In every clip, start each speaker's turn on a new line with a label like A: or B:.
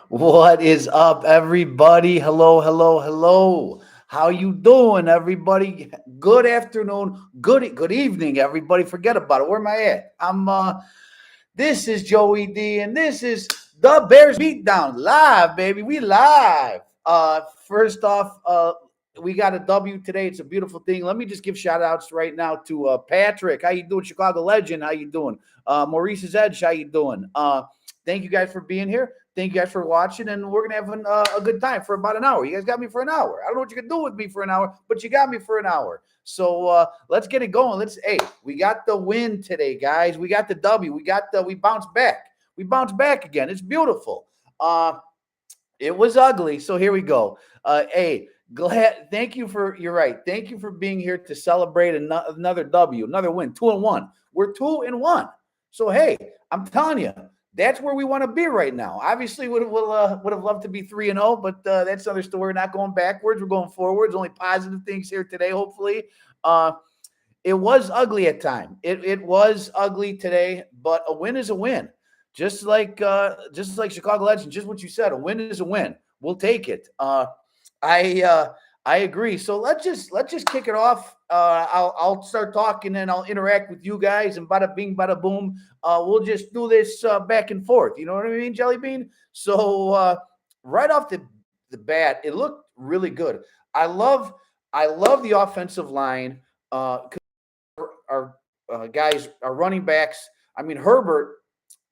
A: What is up, everybody? Hello, hello, hello. How you doing, everybody? Good afternoon, good evening, everybody. Forget about it. Where am I at? This is Joey D, and this is the Bears Beatdown live, baby. We live. First off, we got a W today. It's a beautiful thing. Let me just give shout outs right now to Patrick. How you doing? Chicago legend. How you doing? Maurice's Edge. How you doing? Thank you guys for being here. Thank you guys for watching, and we're gonna have a good time for about an hour. You guys got me for an hour. I don't know what you can do with me for an hour, but you got me for an hour. So let's get it going. We got the win today, guys. We got the W. We bounced back. We bounced back again. It's beautiful. It was ugly. So here we go. Thank you for, you're right. Thank you for being here to celebrate another W, another win, 2-1. We're 2-1. So, hey, I'm telling you, that's where we want to be right now. Obviously, would have loved to be 3-0, but that's another story. We're not going backwards. We're going forwards. Only positive things here today, hopefully. It was ugly at time. It was ugly today, but a win is a win. Just like Chicago Legends, just what you said, a win is a win. We'll take it. I agree. So let's just kick it off. I'll start talking and I'll interact with you guys, and bada bing, bada boom. We'll just do this back and forth. You know what I mean, Jelly Bean? So right off the bat, it looked really good. I love the offensive line. 'Cause our guys, our running backs. I mean, Herbert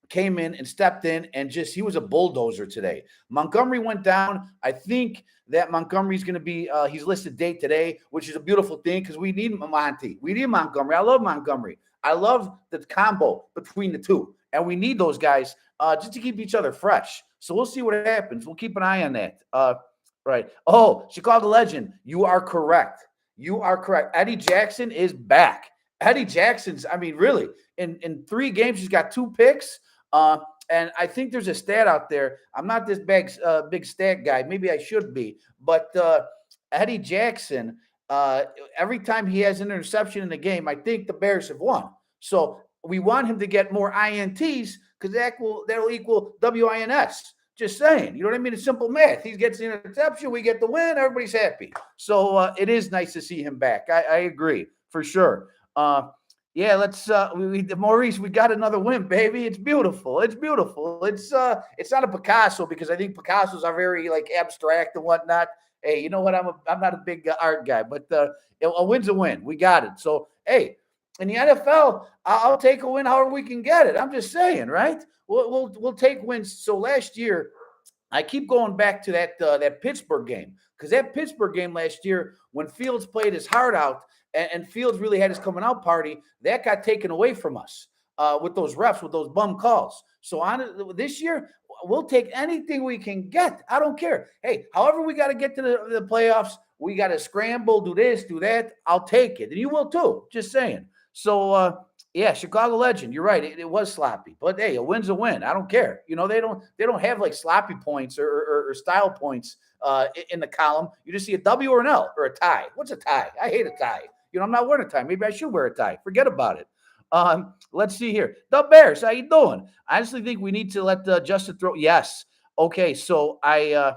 A: came in and stepped in and just he was a bulldozer today. Montgomery went down. I think that Montgomery's going to be he's listed date today, which is a beautiful thing because we need Monty. We need Montgomery. I love Montgomery. I love the combo between the two, and we need those guys just to keep each other fresh. So we'll see what happens. We'll keep an eye on that. Right. Oh, Chicago legend, you are correct. You are correct. Eddie Jackson is back. Eddie Jackson's, I mean, really, in 3 games, he's got 2 picks. And I think there's a stat out there. I'm not this big stat guy. Maybe I should be. But Eddie Jackson, every time he has an interception in the game, I think the Bears have won. So we want him to get more INTs because that'll equal WINS. Just saying. You know what I mean? It's simple math. He gets the interception. We get the win. Everybody's happy. So it is nice to see him back. I agree for sure. Yeah, Maurice, we got another win, baby. It's beautiful. It's beautiful. It's not a Picasso because I think Picassos are very like abstract and whatnot. Hey, you know what? I'm not a big art guy, but a win's a win. We got it. So hey, in the NFL, I'll take a win however we can get it. I'm just saying, right? We'll take wins. So last year, I keep going back to that Pittsburgh game because that Pittsburgh game last year when Fields played his heart out and Fields really had his coming out party, that got taken away from us with those refs, with those bum calls. So on this year, we'll take anything we can get. I don't care. Hey, however we got to get to the playoffs, we got to scramble, do this, do that. I'll take it, and you will too. Just saying. So yeah, Chicago legend. You're right. It was sloppy, but hey, a win's a win. I don't care. You know, they don't have like sloppy points or style points in the column. You just see a W or an L or a tie. What's a tie? I hate a tie. You know, I'm not wearing a tie. Maybe I should wear a tie. Forget about it. Let's see here. The Bears, how you doing? I honestly think we need to let Justin throw. Yes. Okay. So I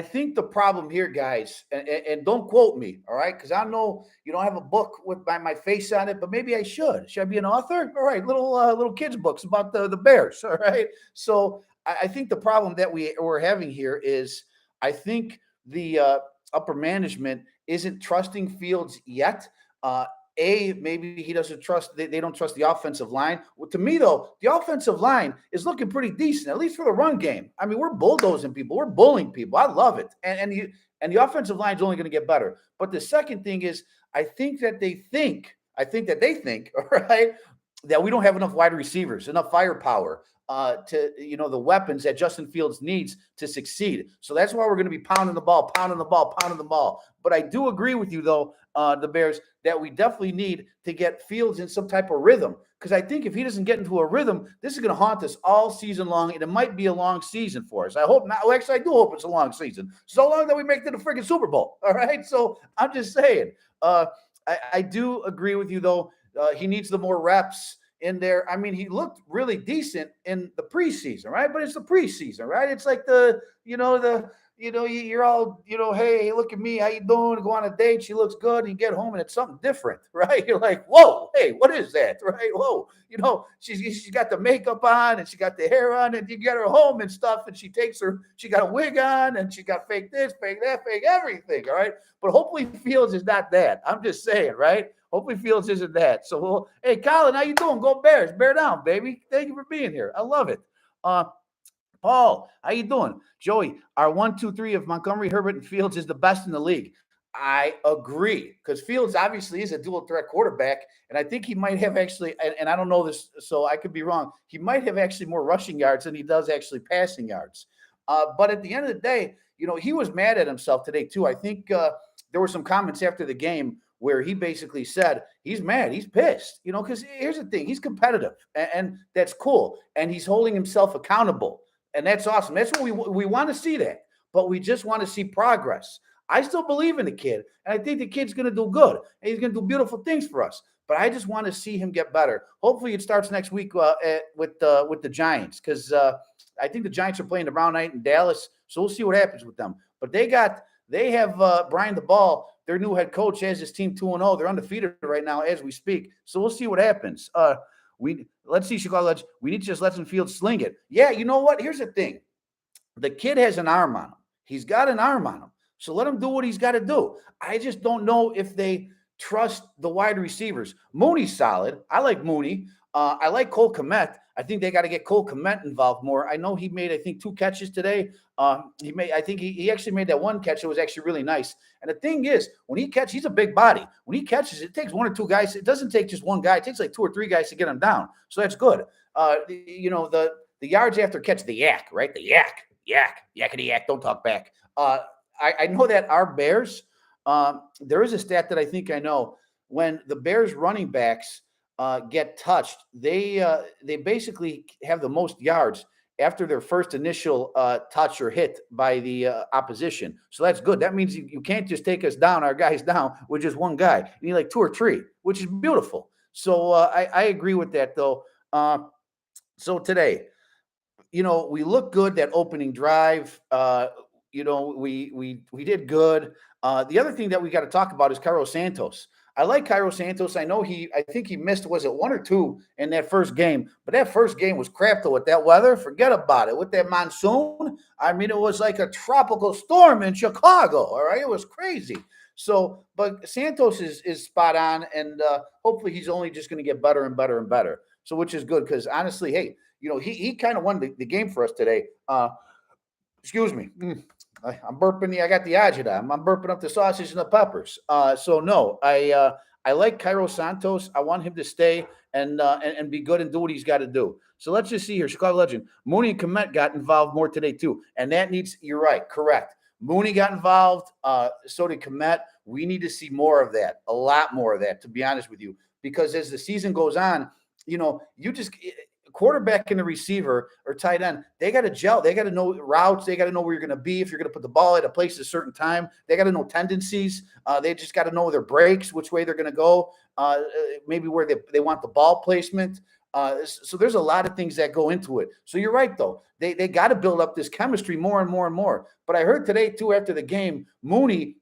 A: think the problem here, guys, and don't quote me, all right? Because I know you don't have a book with my face on it, but maybe I should. Should I be an author? All right, little kids books about the Bears, all right? So I think the problem that we're having here is I think the upper management isn't trusting Fields yet. Maybe he doesn't trust, they don't trust the offensive line. Well, to me, though, the offensive line is looking pretty decent, at least for the run game. I mean, we're bulldozing people. We're bullying people. I love it. And the offensive line is only going to get better. But the second thing is, I think that they think, all right, that we don't have enough wide receivers, enough firepower to, the weapons that Justin Fields needs to succeed. So that's why we're going to be pounding the ball. But I do agree with you, though, the Bears, that we definitely need to get Fields in some type of rhythm. Because I think if he doesn't get into a rhythm, this is going to haunt us all season long, and it might be a long season for us. I hope not. Well, actually, I do hope it's a long season. So long that we make it to the freaking Super Bowl. All right? So I'm just saying. I do agree with you, though. He needs the more reps. in there. I mean, he looked really decent in the preseason, right? But it's the preseason, right? It's like you're all, hey, look at me, how you doing? Go on a date, she looks good, and you get home and it's something different, right? You're like, whoa, hey, what is that, right? Whoa, she's got the makeup on and she got the hair on, and you get her home and stuff, and she got a wig on, and she got fake this, fake that, fake everything, all right? But hopefully Fields is not that. I'm just saying, right? Hopefully Fields isn't that. So, hey, Colin, how you doing? Go Bears. Bear down, baby. Thank you for being here. I love it. Paul, how you doing? Joey, our 1, 2, 3 of Montgomery, Herbert, and Fields is the best in the league. I agree, because Fields obviously is a dual threat quarterback, and I think he might have actually, and I don't know this, so I could be wrong. He might have actually more rushing yards than he does actually passing yards. But at the end of the day, he was mad at himself today too. I think there were some comments after the game where he basically said he's mad, he's pissed, because here's the thing, he's competitive, and that's cool, and he's holding himself accountable. And that's awesome. That's what we want to see that. But we just want to see progress. I still believe in the kid, and I think the kid's going to do good, and he's going to do beautiful things for us. But I just want to see him get better. Hopefully, it starts next week with the Giants, because I think the Giants are playing the Brown night in Dallas, so we'll see what happens with them. But they have Brian the Ball, their new head coach, has his team 2-0. They're undefeated right now as we speak. So we'll see what happens. Let's see, Chicago. We need to just let some Fields sling it. Yeah, you know what? Here's the thing. The kid has an arm on him. He's got an arm on him. So let him do what he's got to do. I just don't know if they trust the wide receivers. Mooney's solid. I like Mooney. I like Cole Kmet. I think they got to get Cole Kmet involved more. I know he made, I think, 2 catches today. He actually made that one catch that was actually really nice. And the thing is, when he catches, he's a big body. When he catches, it takes 1 or 2 guys. It doesn't take just one guy. It takes like 2 or 3 guys to get him down. So that's good. The yards after catch, the yak, right? The yakety yak. Don't talk back. I know that our Bears, there is a stat that I think I know. When the Bears running backs get touched, they basically have the most yards after their first initial touch or hit by the opposition. So that's good. That means you can't just take us down, our guys down, with just one guy. You need like 2 or 3, which is beautiful. So I agree with that, though. So today, we look good that opening drive. We did good. The other thing that we got to talk about is Cairo Santos. I like Cairo Santos. I think he missed, was it 1 or 2 in that first game? But that first game was crap, though, with that weather. Forget about it. With that monsoon, I mean, it was like a tropical storm in Chicago, all right? It was crazy. So, but Santos is spot on, and hopefully he's only just going to get better and better and better. So, which is good, because honestly, hey, he kind of won the game for us today. Excuse me. I'm burping. I got the agita. I'm burping up the sausage and the peppers. So no, I like Cairo Santos. I want him to stay and be good and do what he's got to do. So let's just see here. Chicago legend Mooney and Kmet got involved more today too, and that needs. You're right, correct. Mooney got involved. So did Kmet. We need to see more of that, a lot more of that, to be honest with you, because as the season goes on, you just. Quarterback and the receiver or tight end, they got to gel. They got to know routes. They got to know where you're going to be. If you're going to put the ball at a place at a certain time, they got to know tendencies. They just got to know their breaks, which way they're going to go, maybe where they want the ball placement. So there's a lot of things that go into it. So you're right, though. They got to build up this chemistry more and more and more. But I heard today, too, after the game, Mooney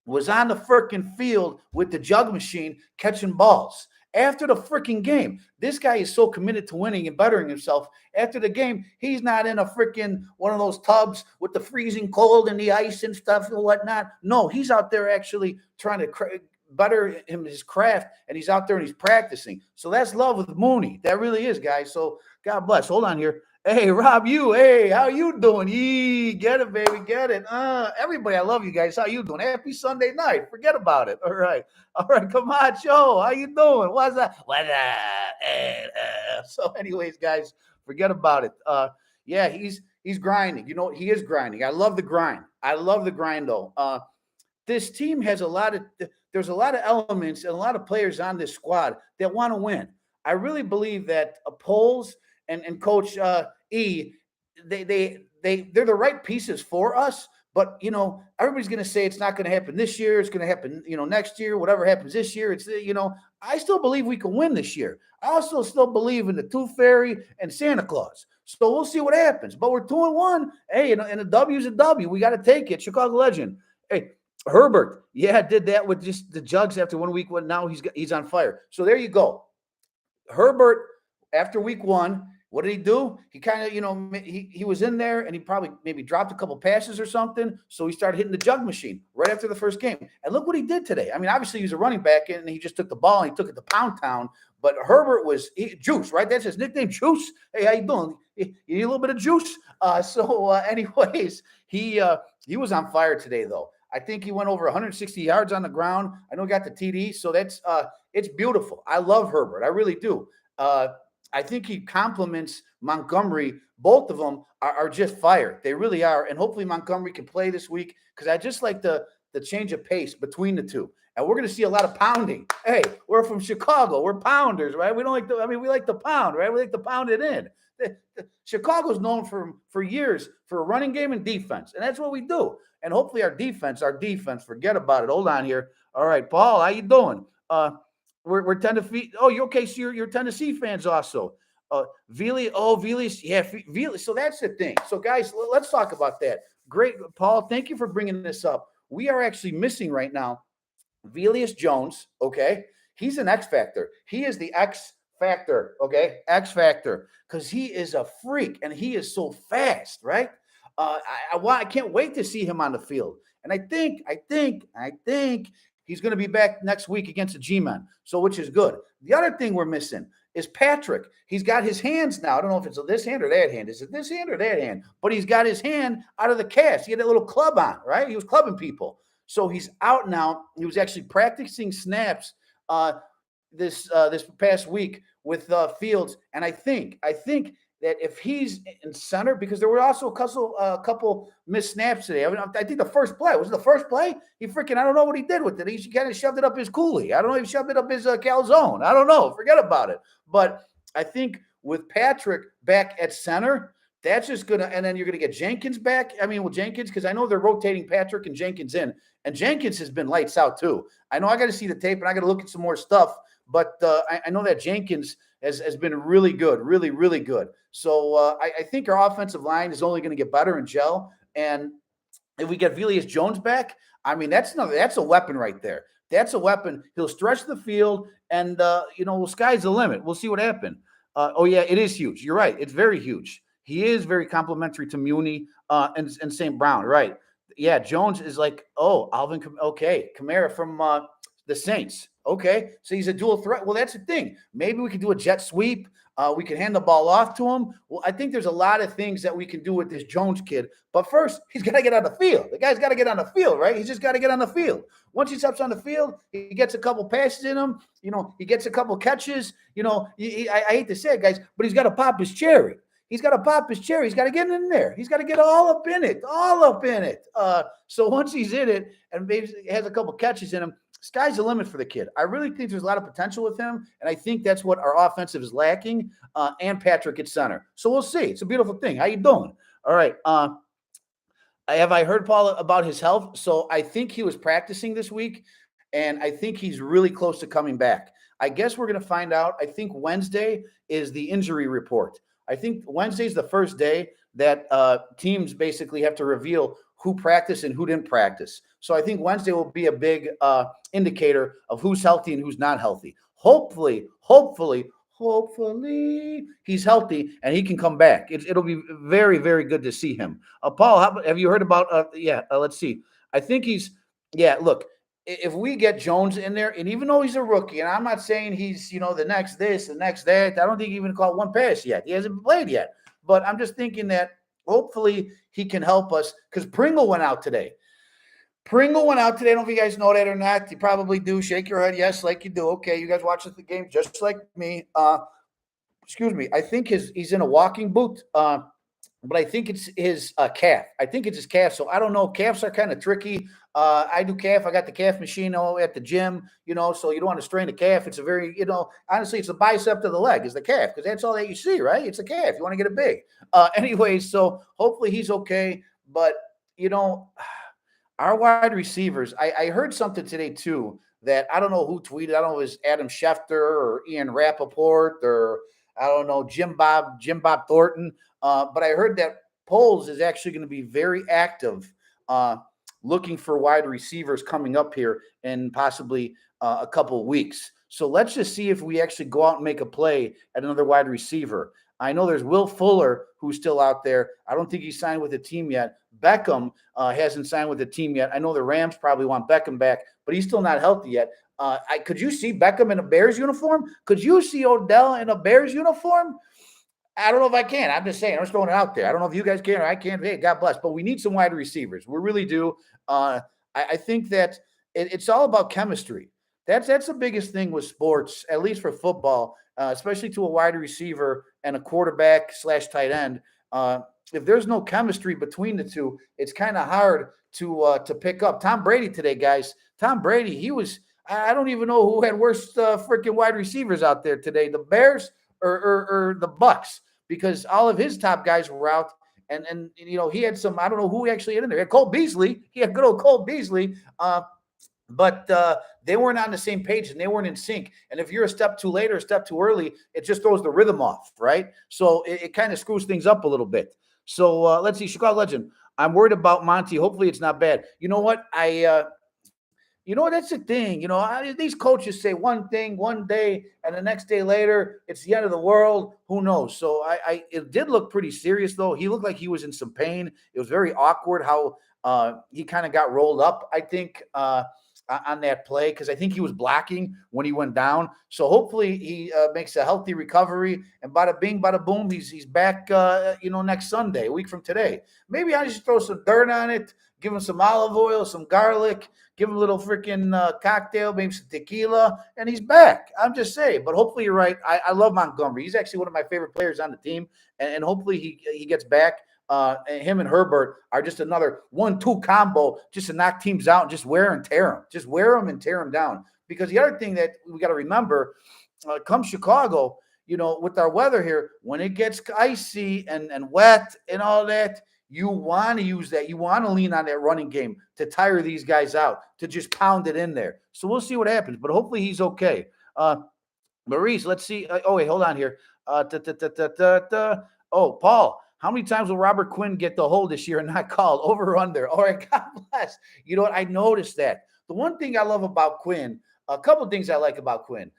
A: was on the freaking field with the jug machine catching balls. After the freaking game, this guy is so committed to winning and bettering himself. After the game, he's not in a freaking one of those tubs with the freezing cold and the ice and stuff and whatnot. No, he's out there actually trying to better his craft, and he's out there and he's practicing. So that's love with Mooney. That really is, guys. So God bless. Hold on here. Hey, Rob, hey, how you doing? Get it, baby, get it. Everybody, I love you guys. How you doing? Happy Sunday night. Forget about it. All right, come on, Joe. How you doing? What's that? So, anyways, guys, forget about it. Yeah, he's grinding. He is grinding. I love the grind. Though. This team has there's a lot of elements and a lot of players on this squad that want to win. I really believe that Poles and Coach they're the right pieces for us, But everybody's going to say it's not going to happen this year. It's going to happen, next year. Whatever happens this year, I still believe we can win this year. I also still believe in the Tooth Fairy and Santa Claus. So we'll see what happens. But we're 2-1. Hey, and a W's a W. We got to take it. Chicago legend. Hey, Herbert, yeah, did that with just the jugs after 1 week. Now he's on fire. So there you go. Herbert, after week 1, what did he do? He kind of, he was in there and he probably maybe dropped a couple passes or something. So he started hitting the jug machine right after the first game. And look what he did today. I mean, obviously he was a running back and he just took the ball and he took it to Pound Town. But Herbert was Juice, right? That's his nickname, Juice. Hey, how you doing? You need a little bit of juice? Anyways, he was on fire today, though. I think he went over 160 yards on the ground. I know he got the TD. So that's it's beautiful. I love Herbert. I really do. I think he compliments Montgomery. Both of them are just fire. They really are. And hopefully Montgomery can play this week because I just like the change of pace between the two. And we're going to see a lot of pounding. Hey, we're from Chicago. We're pounders, right? We like to pound, right? We like to pound it in. Chicago's known for years for a running game and defense. And that's what we do. And hopefully our defense, forget about it. Hold on here. All right, Paul, how you doing? We're Tennessee. Oh, you okay? So you're Tennessee fans also. Veely, yeah, Veely. So that's the thing. So guys, let's talk about that. Great, Paul. Thank you for bringing this up. We are actually missing right now Velius Jones. Okay, he's an X factor. He is the X factor. Okay, X factor because he is a freak and he is so fast. Right. I can't wait to see him on the field. And I think he's going to be back next week against the G-Men, so which is good. The other thing we're missing is Patrick. He's got his hands now. I don't know if it's this hand or that hand. Is it this hand or that hand? But he's got his hand out of the cast. He had that little club on, right? He was clubbing people. So he's out now. He was actually practicing snaps this past week with Fields. And I think that if he's in center, because there were also a couple missed snaps today. I think the first play was the first play. He freaking, I don't know what he did with it. He kind of shoved it up his coolie. I don't know. He shoved it up his calzone. I don't know. Forget about it. But I think with Patrick back at center, that's just gonna. And then you're gonna get Jenkins back. I mean, with Jenkins, because I know they're rotating Patrick and Jenkins in, and Jenkins has been lights out too. I know I got to see the tape and I got to look at some more stuff. But I know that Jenkins has been really good, really, really good. So I think our offensive line is only going to get better and gel. And if we get Velius Jones back, I mean, that's a weapon right there. That's a weapon. He'll stretch the field, and sky's the limit. We'll see what happens. It is huge. You're right. It's very huge. He is very complimentary to Muni and St. Brown, right? Yeah, Jones is like, Alvin, okay, Kamara from the Saints. Okay, so he's a dual threat. Well, that's the thing. Maybe we could do a jet sweep. We can hand the ball off to him. Well, I think there's a lot of things that we can do with this Jones kid. But first, he's got to get on the field. The guy's got to get on the field, right? He's just got to get on the field. Once he steps on the field, he gets a couple passes in him. He gets a couple catches. I hate to say it, guys, but he's got to pop his cherry. He's got to pop his cherry. He's got to get in there. He's got to get all up in it. So once he's in it and maybe has a couple catches in him, sky's the limit for the kid. I really think there's a lot of potential with him, and I think that's what our offensive is lacking, and Patrick at center. So we'll see. It's a beautiful thing. How you doing? All right. Have I heard, Paul, about his health? So I think he was practicing this week, and I think he's really close to coming back. I guess we're going to find out. I think Wednesday is the injury report. I think Wednesday's the first day that teams basically have to reveal who practiced and who didn't practice. So I think Wednesday will be a big indicator of who's healthy and who's not healthy. Hopefully he's healthy and he can come back. It'll be very, very good to see him. Paul, have you heard about let's see. I think look, if we get Jones in there, and even though he's a rookie, and I'm not saying he's, the next this, the next that, I don't think he even caught one pass yet. He hasn't played yet. But I'm just thinking that hopefully he can help us because Pringle went out today. I don't know if you guys know that or not. You probably do. Shake your head. Yes, like you do. Okay, you guys watch the game just like me. Excuse me. I think he's in a walking boot, but I think it's his calf. I think it's his calf. So I don't know. Calves are kind of tricky. I do calf. I got the calf machine at the gym, so you don't want to strain the calf. It's a very, honestly, it's the bicep to the leg is the calf because that's all that you see, right? It's a calf. You want to get it big. Anyways, so hopefully he's okay. But you know, our wide receivers. I heard something today too that I don't know who tweeted. I don't know if it was Adam Schefter or Ian Rappaport or I don't know Jim Bob Thornton. But I heard that Poles is actually going to be very active, uh, looking for wide receivers coming up here in possibly a couple of weeks. So let's just see if we actually go out and make a play at another wide receiver. I know there's Will Fuller who's still out there. I don't think he's signed with the team yet. Beckham hasn't signed with the team yet. I know the Rams probably want Beckham back, but he's still not healthy yet. Could you see Beckham in a Bears uniform? Could you see Odell in a Bears uniform? I don't know if I can. I'm just saying. I'm just throwing it out there. I don't know if you guys can or I can. Hey, God bless. But we need some wide receivers. We really do. I think that it's all about chemistry. That's the biggest thing with sports, at least for football, especially to a wide receiver and a quarterback slash tight end. If there's no chemistry between the two, it's kind of hard to pick up. Tom Brady today, guys. Tom Brady, he was. I don't even know who had worse freaking wide receivers out there today, the Bears or the Bucks, because all of his top guys were out. And he had some. I don't know who he actually had in there. He had Cole Beasley. He had good old Cole Beasley. But they weren't on the same page and they weren't in sync. And if you're a step too late or a step too early, it just throws the rhythm off, right? So it kind of screws things up a little bit. So let's see, Chicago Legend. I'm worried about Monty. Hopefully it's not bad. You know what? That's the thing. These coaches say one thing one day, and the next day later, it's the end of the world. Who knows? So it did look pretty serious, though. He looked like he was in some pain. It was very awkward how he kind of got rolled up, I think, on that play, because I think he was blocking when he went down. So hopefully he makes a healthy recovery, and bada bing, bada boom, he's back. Next Sunday, a week from today. Maybe I should throw some dirt on it, give him some olive oil, some garlic, give him a little freaking cocktail, maybe some tequila, and he's back. I'm just saying. But hopefully you're right. I love Montgomery. He's actually one of my favorite players on the team, and hopefully he gets back. And him and Herbert are just another 1-2 combo just to knock teams out and just wear and tear them. Just wear them and tear them down. Because the other thing that we got to remember, come Chicago, with our weather here, when it gets icy and wet and all that, you want to use that. You want to lean on that running game to tire these guys out, to just pound it in there. So we'll see what happens. But hopefully he's okay. Maurice, let's see. Wait, hold on here. Paul. How many times will Robert Quinn get the hold this year and not called? Over or under? All right, God bless. You know what? I noticed that. The one thing I love about Quinn, a couple of things I like about Quinn.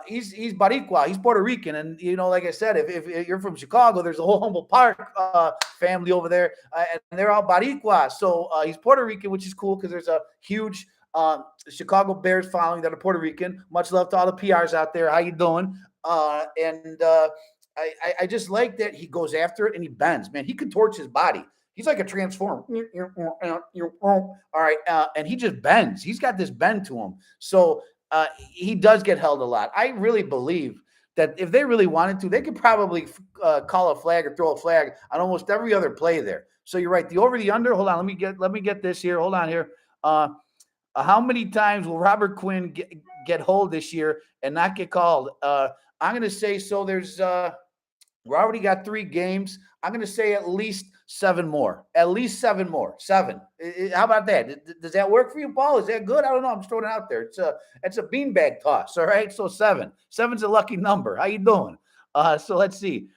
A: He's Baricua. He's Puerto Rican. And, like I said, if you're from Chicago, there's a whole Humboldt Park family over there, and they're all Baricua. So he's Puerto Rican, which is cool because there's a huge Chicago Bears following that are Puerto Rican. Much love to all the PRs out there. How you doing? I just like that he goes after it and he bends. Man, he contorts his body. He's like a transformer. All right, and he just bends. He's got this bend to him. So he does get held a lot. I really believe that if they really wanted to, they could probably call a flag or throw a flag on almost every other play there. So you're right. The over, the under. Hold on. Let me get this here. Hold on here. How many times will Robert Quinn get hold this year and not get called? I'm going to say so. We already got 3 games. I'm going to say at least 7 more. At least 7 more. 7. How about that? Does that work for you, Paul? Is that good? I don't know. I'm just throwing it out there. It's a beanbag toss. All right. So 7. 7's a lucky number. How you doing? So let's see.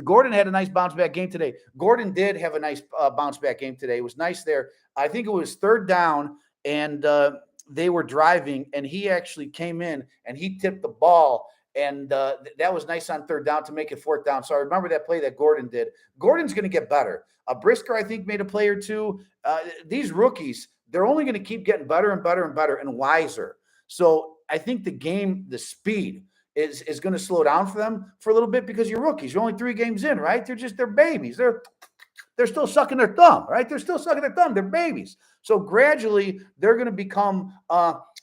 A: Gordon had a nice bounce back game today. Gordon did have a nice bounce back game today. It was nice there. I think it was 3rd down, and they were driving, and he actually came in and he tipped the ball. And that was nice on 3rd down to make it 4th down. So I remember that play that Gordon did. Gordon's going to get better. Brisker, I think, made a play or two. These rookies, they're only going to keep getting better and better and better and wiser. So I think the speed is going to slow down for them for a little bit because you're rookies. You're only 3 games in, right? They're babies. They're still sucking their thumb, right? They're still sucking their thumb. They're babies. So gradually they're going to become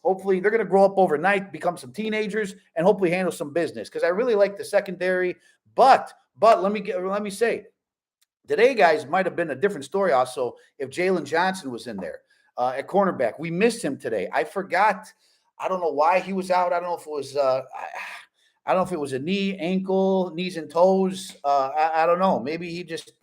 A: hopefully they're going to grow up overnight, become some teenagers, and hopefully handle some business. Because I really like the secondary. But let me say, today, guys, might have been a different story also if Jalen Johnson was in there at cornerback. We missed him today. I forgot. I don't know why he was out. I don't know if it was I don't know if it was a knee, ankle, knees and toes. I don't know. Maybe he just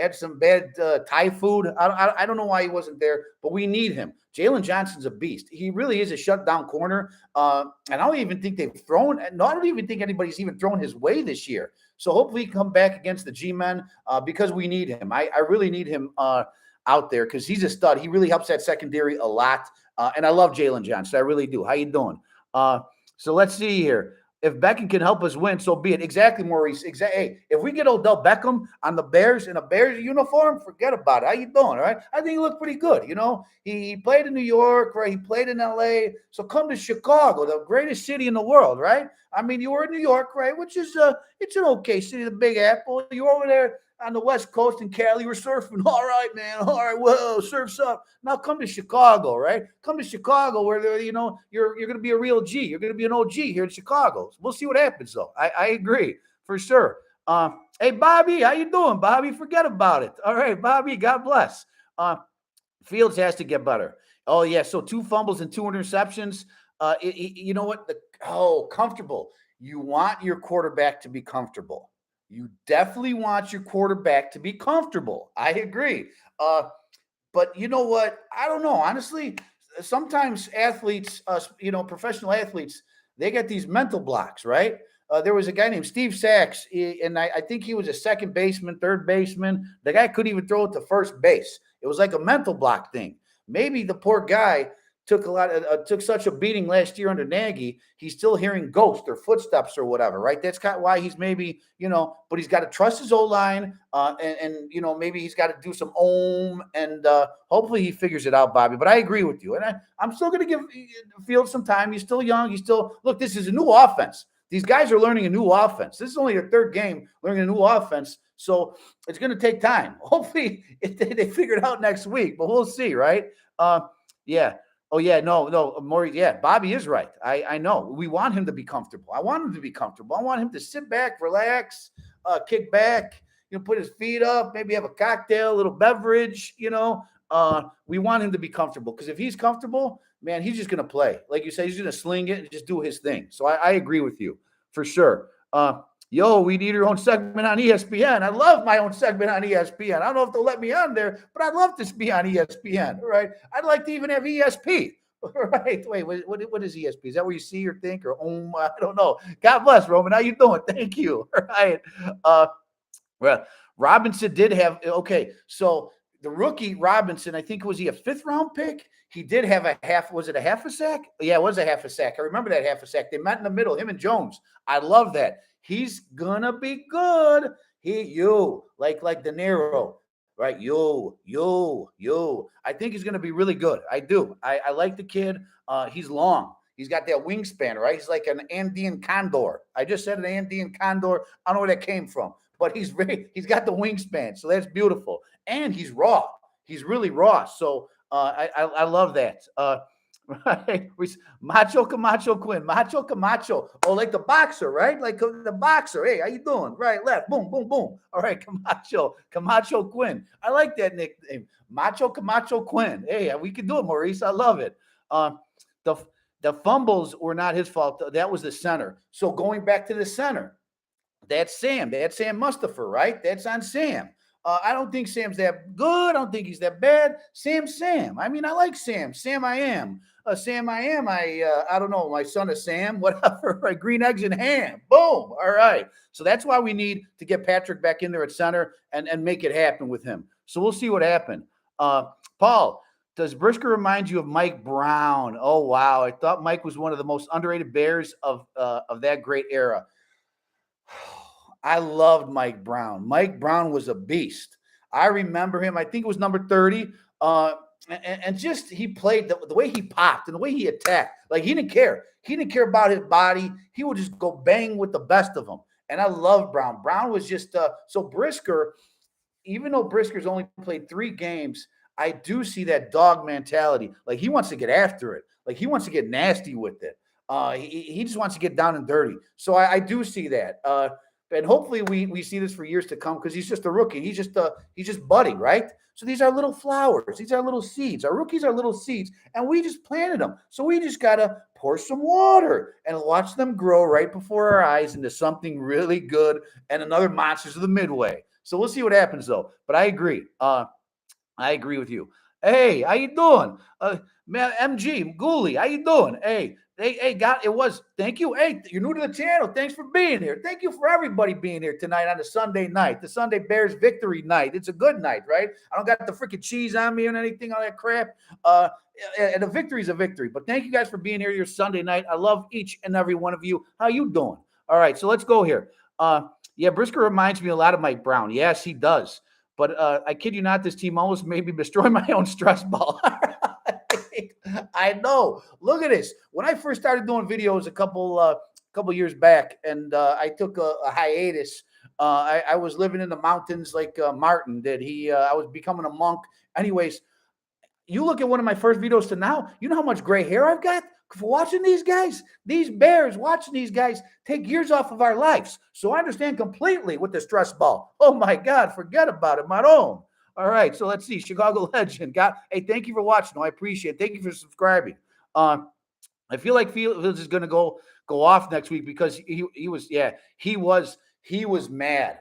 A: had some bad Thai food. I don't know why he wasn't there, but we need him. Jalen Johnson's a beast. He really is a shutdown corner. And I don't even think they've thrown. No, I don't even think anybody's even thrown his way this year. So hopefully he come back against the G-men because we need him. I really need him out there because he's a stud. He really helps that secondary a lot. And I love Jalen Johnson. I really do. How you doing? So let's see here. If Beckham can help us win, so be it. Exactly, Maurice. Exactly. Hey, if we get Odell Beckham on the Bears in a Bears uniform, forget about it. How you doing? All right. I think he looked pretty good. You know, he played in New York, right? He played in LA. So come to Chicago, the greatest city in the world, right? I mean, you were in New York, right? Which is it's an okay city, the Big Apple. You were over there on the West Coast in Cali, you were surfing. All right, man. All right, whoa, surf's up. Now come to Chicago, right? Come to Chicago where you're going to be a real G. You're going to be an OG here in Chicago. We'll see what happens, though. I agree for sure. Hey, Bobby, how you doing, Bobby? Forget about it. All right, Bobby, God bless. Fields has to get better. Oh, yeah, so 2 fumbles and 2 interceptions. You know what? Comfortable. You want your quarterback to be comfortable. You definitely want your quarterback to be comfortable. I agree. But you know what? I don't know. Honestly, sometimes athletes, professional athletes, they get these mental blocks, right? There was a guy named Steve Sachs, and I think he was a second baseman, third baseman. The guy couldn't even throw it to first base. It was like a mental block thing. Maybe the poor guy took such a beating last year under Nagy. He's still hearing ghosts or footsteps or whatever, right? That's kind of why he's maybe, but he's got to trust his O-line, and maybe he's got to do some and hopefully he figures it out, Bobby. But I agree with you, and I'm still going to give Fields some time. He's still young. Look. This is a new offense. These guys are learning a new offense. This is only their 3rd game learning a new offense, so it's going to take time. Hopefully they figure it out next week, but we'll see, right? Yeah. Oh, yeah, no, Maurice, yeah, Bobby is right. I know. We want him to be comfortable. I want him to be comfortable. I want him to sit back, relax, kick back, put his feet up, maybe have a cocktail, a little beverage, we want him to be comfortable because if he's comfortable, man, he's just going to play. Like you say, he's going to sling it and just do his thing. So I agree with you for sure. We need your own segment on ESPN. I love my own segment on ESPN. I don't know if they'll let me on there, but I'd love to be on ESPN. Right? I'd like to even have ESP. Right? Wait, what is ESP? Is that where you see or think or I don't know. God bless, Roman. How you doing? Thank you. All right. Well, Robinson did have so the rookie Robinson, I think, was he a 5th round pick? He did have was it a half a sack? Yeah, it was a half a sack. I remember that half a sack. They met in the middle, him and Jones. I love that. He's gonna be good. Like De Niro, right? I think he's gonna be really good. I do. I like the kid. He's long. He's got that wingspan, right? He's like an Andean condor. I just said an Andean condor. I don't know where that came from, but he's got the wingspan, so that's beautiful. And he's raw. He's really raw. So I love that. Right? Macho Camacho Quinn. Macho Camacho. Oh, like the boxer, right? Like the boxer. Hey, how you doing? Right, left. Boom, boom, boom. All right, Camacho Quinn. I like that nickname. Macho Camacho Quinn. Hey, we can do it, Maurice. I love it. The fumbles were not his fault. That was the center. So going back to the center, that's Sam. That's Sam Mustipher, right? That's on Sam. I don't think Sam's that good. I don't think he's that bad. Sam. I mean, I like Sam. Sam I am. I don't know. My son is Sam. Whatever. Right? Green eggs and ham. Boom. All right. So that's why we need to get Patrick back in there at center and make it happen with him. So we'll see what happens. Paul, does Brisker remind you of Mike Brown? Oh, wow. I thought Mike was one of the most underrated Bears of that great era. I loved Mike Brown. Mike Brown was a beast. I remember him. I think it was number 30. And just he played the way he popped and the way he attacked. Like he didn't care. He didn't care about his body. He would just go bang with the best of them. And I love Brown. Brown was just so Brisker, even though Brisker's only played 3 games, I do see that dog mentality. Like he wants to get after it. Like he wants to get nasty with it. He just wants to get down and dirty. So I do see that. And hopefully we see this for years to come because he's just a rookie. He's just budding, right? So these are little flowers. These are little seeds. Our rookies are little seeds, and we just planted them. So we just got to pour some water and watch them grow right before our eyes into something really good and another Monsters of the Midway. So we'll see what happens though. But I agree. I agree with you. Hey, how you doing? Man, MG Ghoulie, how you doing? Hey, God, it was. Thank you. Hey, you're new to the channel. Thanks for being here. Thank you for everybody being here tonight on a Sunday night, the Sunday Bears victory night. It's a good night, right? I don't got the freaking cheese on me and anything, all that crap. And a victory is a victory. But thank you guys for being here your Sunday night. I love each and every one of you. How you doing? All right, so let's go here. Yeah, Brisker reminds me a lot of Mike Brown. Yes, he does. But I kid you not, this team almost made me destroy my own stress ball. I know. Look at this. When I first started doing videos a couple years back, and I took a hiatus. I was living in the mountains like Martin did. I was becoming a monk. Anyways, you look at one of my first videos to now, you know how much gray hair I've got for watching these guys, these Bears, watching these guys take years off of our lives. So I understand completely with the stress ball. Oh my God, forget about it, my own. All right, so let's see. Chicago legend. Hey, thank you for watching. I appreciate it. Thank you for subscribing. I feel like Fields is going to go off next week because he was mad.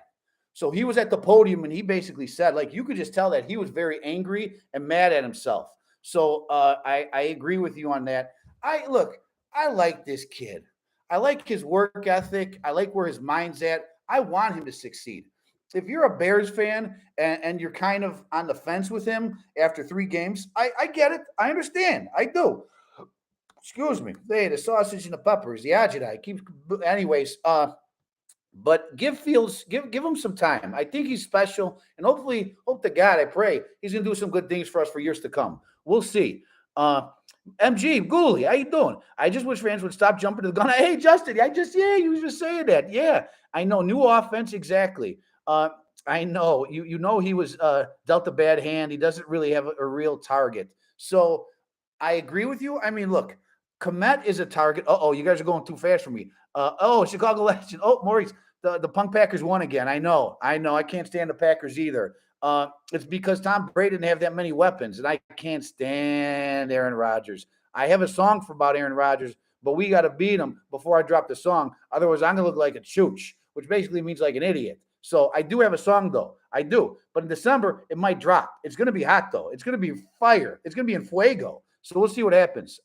A: So he was at the podium and he basically said, like, you could just tell that he was very angry and mad at himself. So I agree with you on that. I like this kid. I like his work ethic. I like where his mind's at. I want him to succeed. If you're a Bears fan and you're kind of on the fence with him after 3 games, I get it. I understand. I do. Excuse me. Hey, the sausage and the peppers, the agita. Anyways, but give Fields, give him some time. I think he's special, and hopefully, hope to God, I pray he's gonna do some good things for us for years to come. We'll see. MG Ghoulie, how you doing? I just wish fans would stop jumping to the gun. Hey, Justin, you were just saying that. Yeah, I know. New offense, exactly. I know. You know he was dealt a bad hand. He doesn't really have a real target. So I agree with you. I mean, look, Komet is a target. Oh, you guys are going too fast for me. Chicago legend. Oh, Maurice, the Punk Packers won again. I know. I can't stand the Packers either. It's because Tom Brady didn't have that many weapons, and I can't stand Aaron Rodgers. I have a song about Aaron Rodgers, but we got to beat him before I drop the song. Otherwise, I'm going to look like a chooch, which basically means like an idiot. So I do have a song, though. I do. But in December, it might drop. It's going to be hot, though. It's going to be fire. It's going to be in fuego. So we'll see what happens.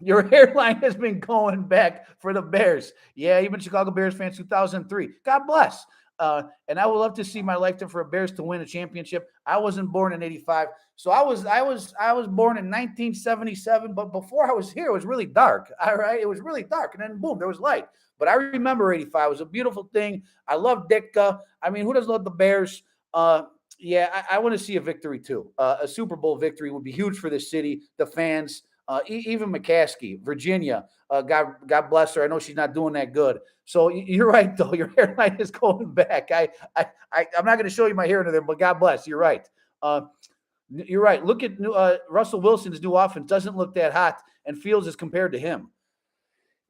A: Your hairline has been going back for the Bears. Yeah, even Chicago Bears fans 2003. God bless. And I would love to see my lifetime for a Bears to win a championship. I wasn't born in 85. So I was born in 1977, but before I was here, it was really dark. All right. It was really dark. And then boom, there was light. But I remember 85. It was a beautiful thing. I love Ditka. I mean, who doesn't love the Bears? I want to see a victory too. A Super Bowl victory would be huge for the city, the fans. Even McCaskey, Virginia, God bless her. I know she's not doing that good. So you're right, though. Your hairline is going back. I'm not going to show you my hair into there, but God bless. You're right. You're right. Look at Russell Wilson's new offense. Doesn't look that hot, and Fields is compared to him.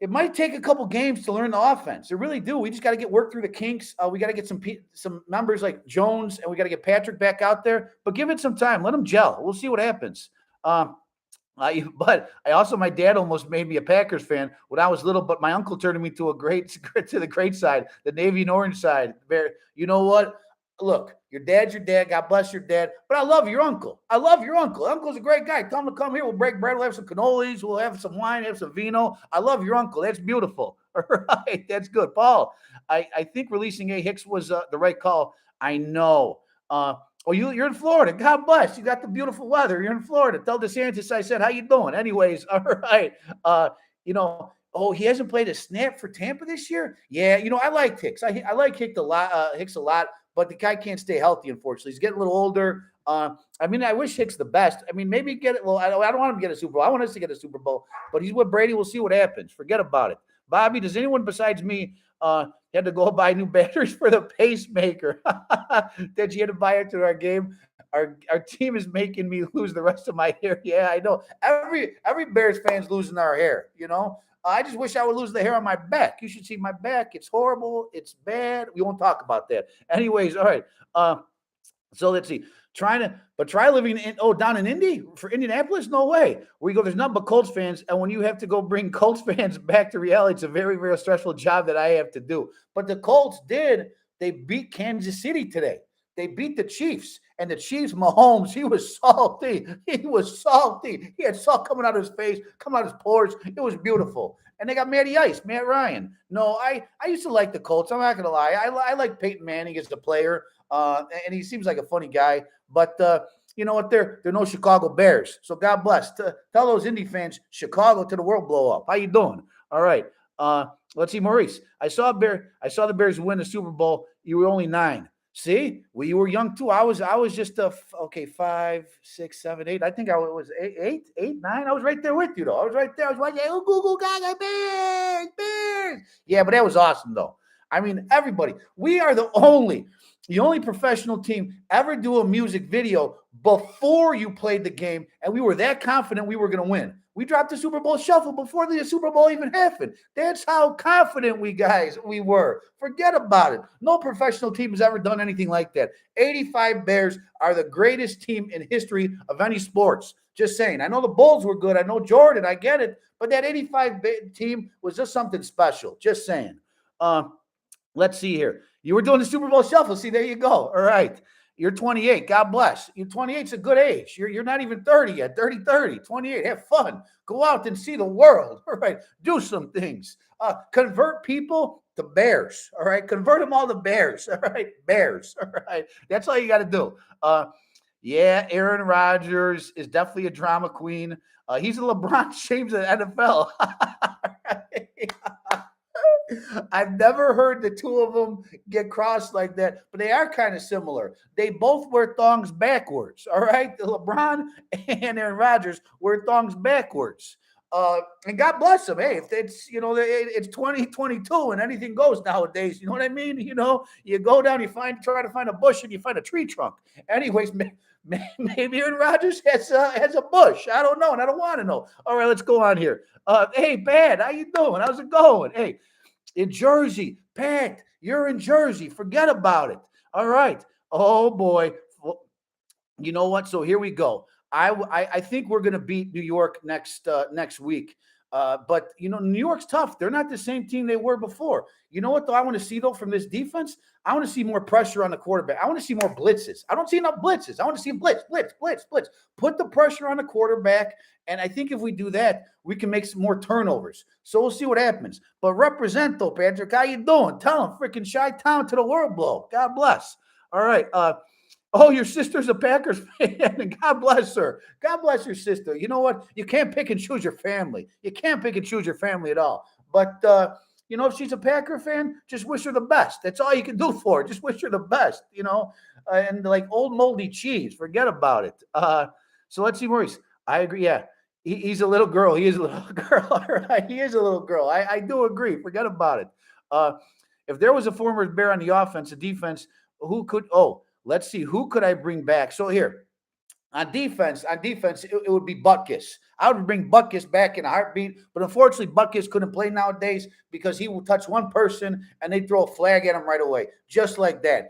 A: It might take a couple games to learn the offense. It really do. We just got to get work through the kinks. We got to get some members like Jones, and we got to get Patrick back out there. But give it some time. Let him gel. We'll see what happens. But my dad almost made me a Packers fan when I was little, but my uncle turned me to the great side, the navy and orange side. You know what? Look, your dad's your dad. God bless your dad. But I love your uncle. Uncle's a great guy. Tell him to come here. We'll break bread. We'll have some cannolis. We'll have some wine, have some vino. I love your uncle. That's beautiful. All right. That's good. Paul, I think releasing A. Hicks was the right call. I know. You're in Florida. God bless. You got the beautiful weather. You're in Florida. Tell DeSantis I said, how you doing? Anyways, all right. He hasn't played a snap for Tampa this year? Yeah, I like Hicks. I like Hicks a lot, but the guy can't stay healthy, unfortunately. He's getting a little older. I wish Hicks the best. Maybe get it. Well, I don't want him to get a Super Bowl. I want us to get a Super Bowl, but he's with Brady. We'll see what happens. Forget about it. Bobby, does anyone besides me had to go buy new batteries for the pacemaker that you had to buy after our game? Our team is making me lose the rest of my hair. Yeah, I know. Every Bears fan's losing our hair, I just wish I would lose the hair on my back. You should see my back. It's horrible. It's bad. We won't talk about that. Anyways, all right. So let's see. try living in down in Indy for Indianapolis. No way. We go. There's nothing but Colts fans, and when you have to go bring Colts fans back to reality, it's a very very stressful job that I have to do. But the Colts did. They beat Kansas City today. They beat the Chiefs, and the Chiefs, Mahomes, he was salty. He was salty. He had salt coming out of his face, coming out of his pores. It was beautiful. And they got Matty Ice, Matt Ryan. No, I used to like the Colts. I'm not gonna lie. I like Peyton Manning as the player, and he seems like a funny guy. But you know what? They're no Chicago Bears. So God bless. Tell those Indy fans, Chicago to the world blow up. How you doing? All right. Let's see, Maurice. I saw the Bears win the Super Bowl. You were only 9. See, you were young too. I was just okay, 5, 6, 7, 8. I think I was 8, 9. I was right there with you though. I was right there. I was watching. Oh, Google Gaga Bears. Yeah, but that was awesome though. I mean, everybody. We are the only professional team ever do a music video before you played the game, and we were that confident we were going to win. We dropped the Super Bowl shuffle before the Super Bowl even happened. That's how confident we were. Forget about it. No professional team has ever done anything like that. 85 Bears are the greatest team in history of any sports. Just saying. I know the Bulls were good. I know Jordan. I get it. But that 85 team was just something special. Just saying. Let's see here. You were doing the Super Bowl shuffle. See, there you go. All right. You're 28. God bless. You're 28 is a good age. You're not even 30 yet. 30. 28. Have fun. Go out and see the world. All right. Do some things. Convert people to Bears. All right. Convert them all to Bears. All right. Bears. All right. That's all you got to do. Yeah, Aaron Rodgers is definitely a drama queen. He's a LeBron James of the NFL. I've never heard the two of them get crossed like that, but they are kind of similar. They both wear thongs backwards. All right. LeBron and Aaron Rodgers wear thongs backwards. And God bless them. Hey, if it's, it's 2022 and anything goes nowadays, you know what I mean? You go down, try to find a bush and you find a tree trunk. Anyways, maybe Aaron Rodgers has a bush. I don't know. And I don't want to know. All right, let's go on here. Hey, Pat, how you doing? How's it going? Hey, in Jersey, Pat, you're in Jersey. Forget about it. All right. Oh boy. Well, you know what? So here we go. I think we're going to beat New York next week. But New York's tough. They're not the same team they were before. You know what though? I want to see though from this defense. I want to see more pressure on the quarterback. I want to see more blitzes. I don't see enough blitzes. I want to see blitz. Put the pressure on the quarterback. And I think if we do that, we can make some more turnovers. So we'll see what happens. But represent though, Patrick. How you doing? Tell him freaking Chi-Town to the world blow. God bless. All right. Oh, your sister's a Packers fan, and God bless her. God bless your sister. You know what? You can't pick and choose your family. You can't pick and choose your family at all. But, if she's a Packer fan, just wish her the best. That's all you can do for her. Just wish her the best, and like old moldy cheese. Forget about it. So let's see, Maurice. I agree. Yeah, he's a little girl. He is a little girl. All right. He is a little girl. I do agree. Forget about it. If there was a former Bear on the offense, the defense, who could – let's see, who could I bring back? So here, on defense, it would be Butkus. I would bring Butkus back in a heartbeat, but unfortunately, Butkus couldn't play nowadays because he will touch one person and they throw a flag at him right away, just like that.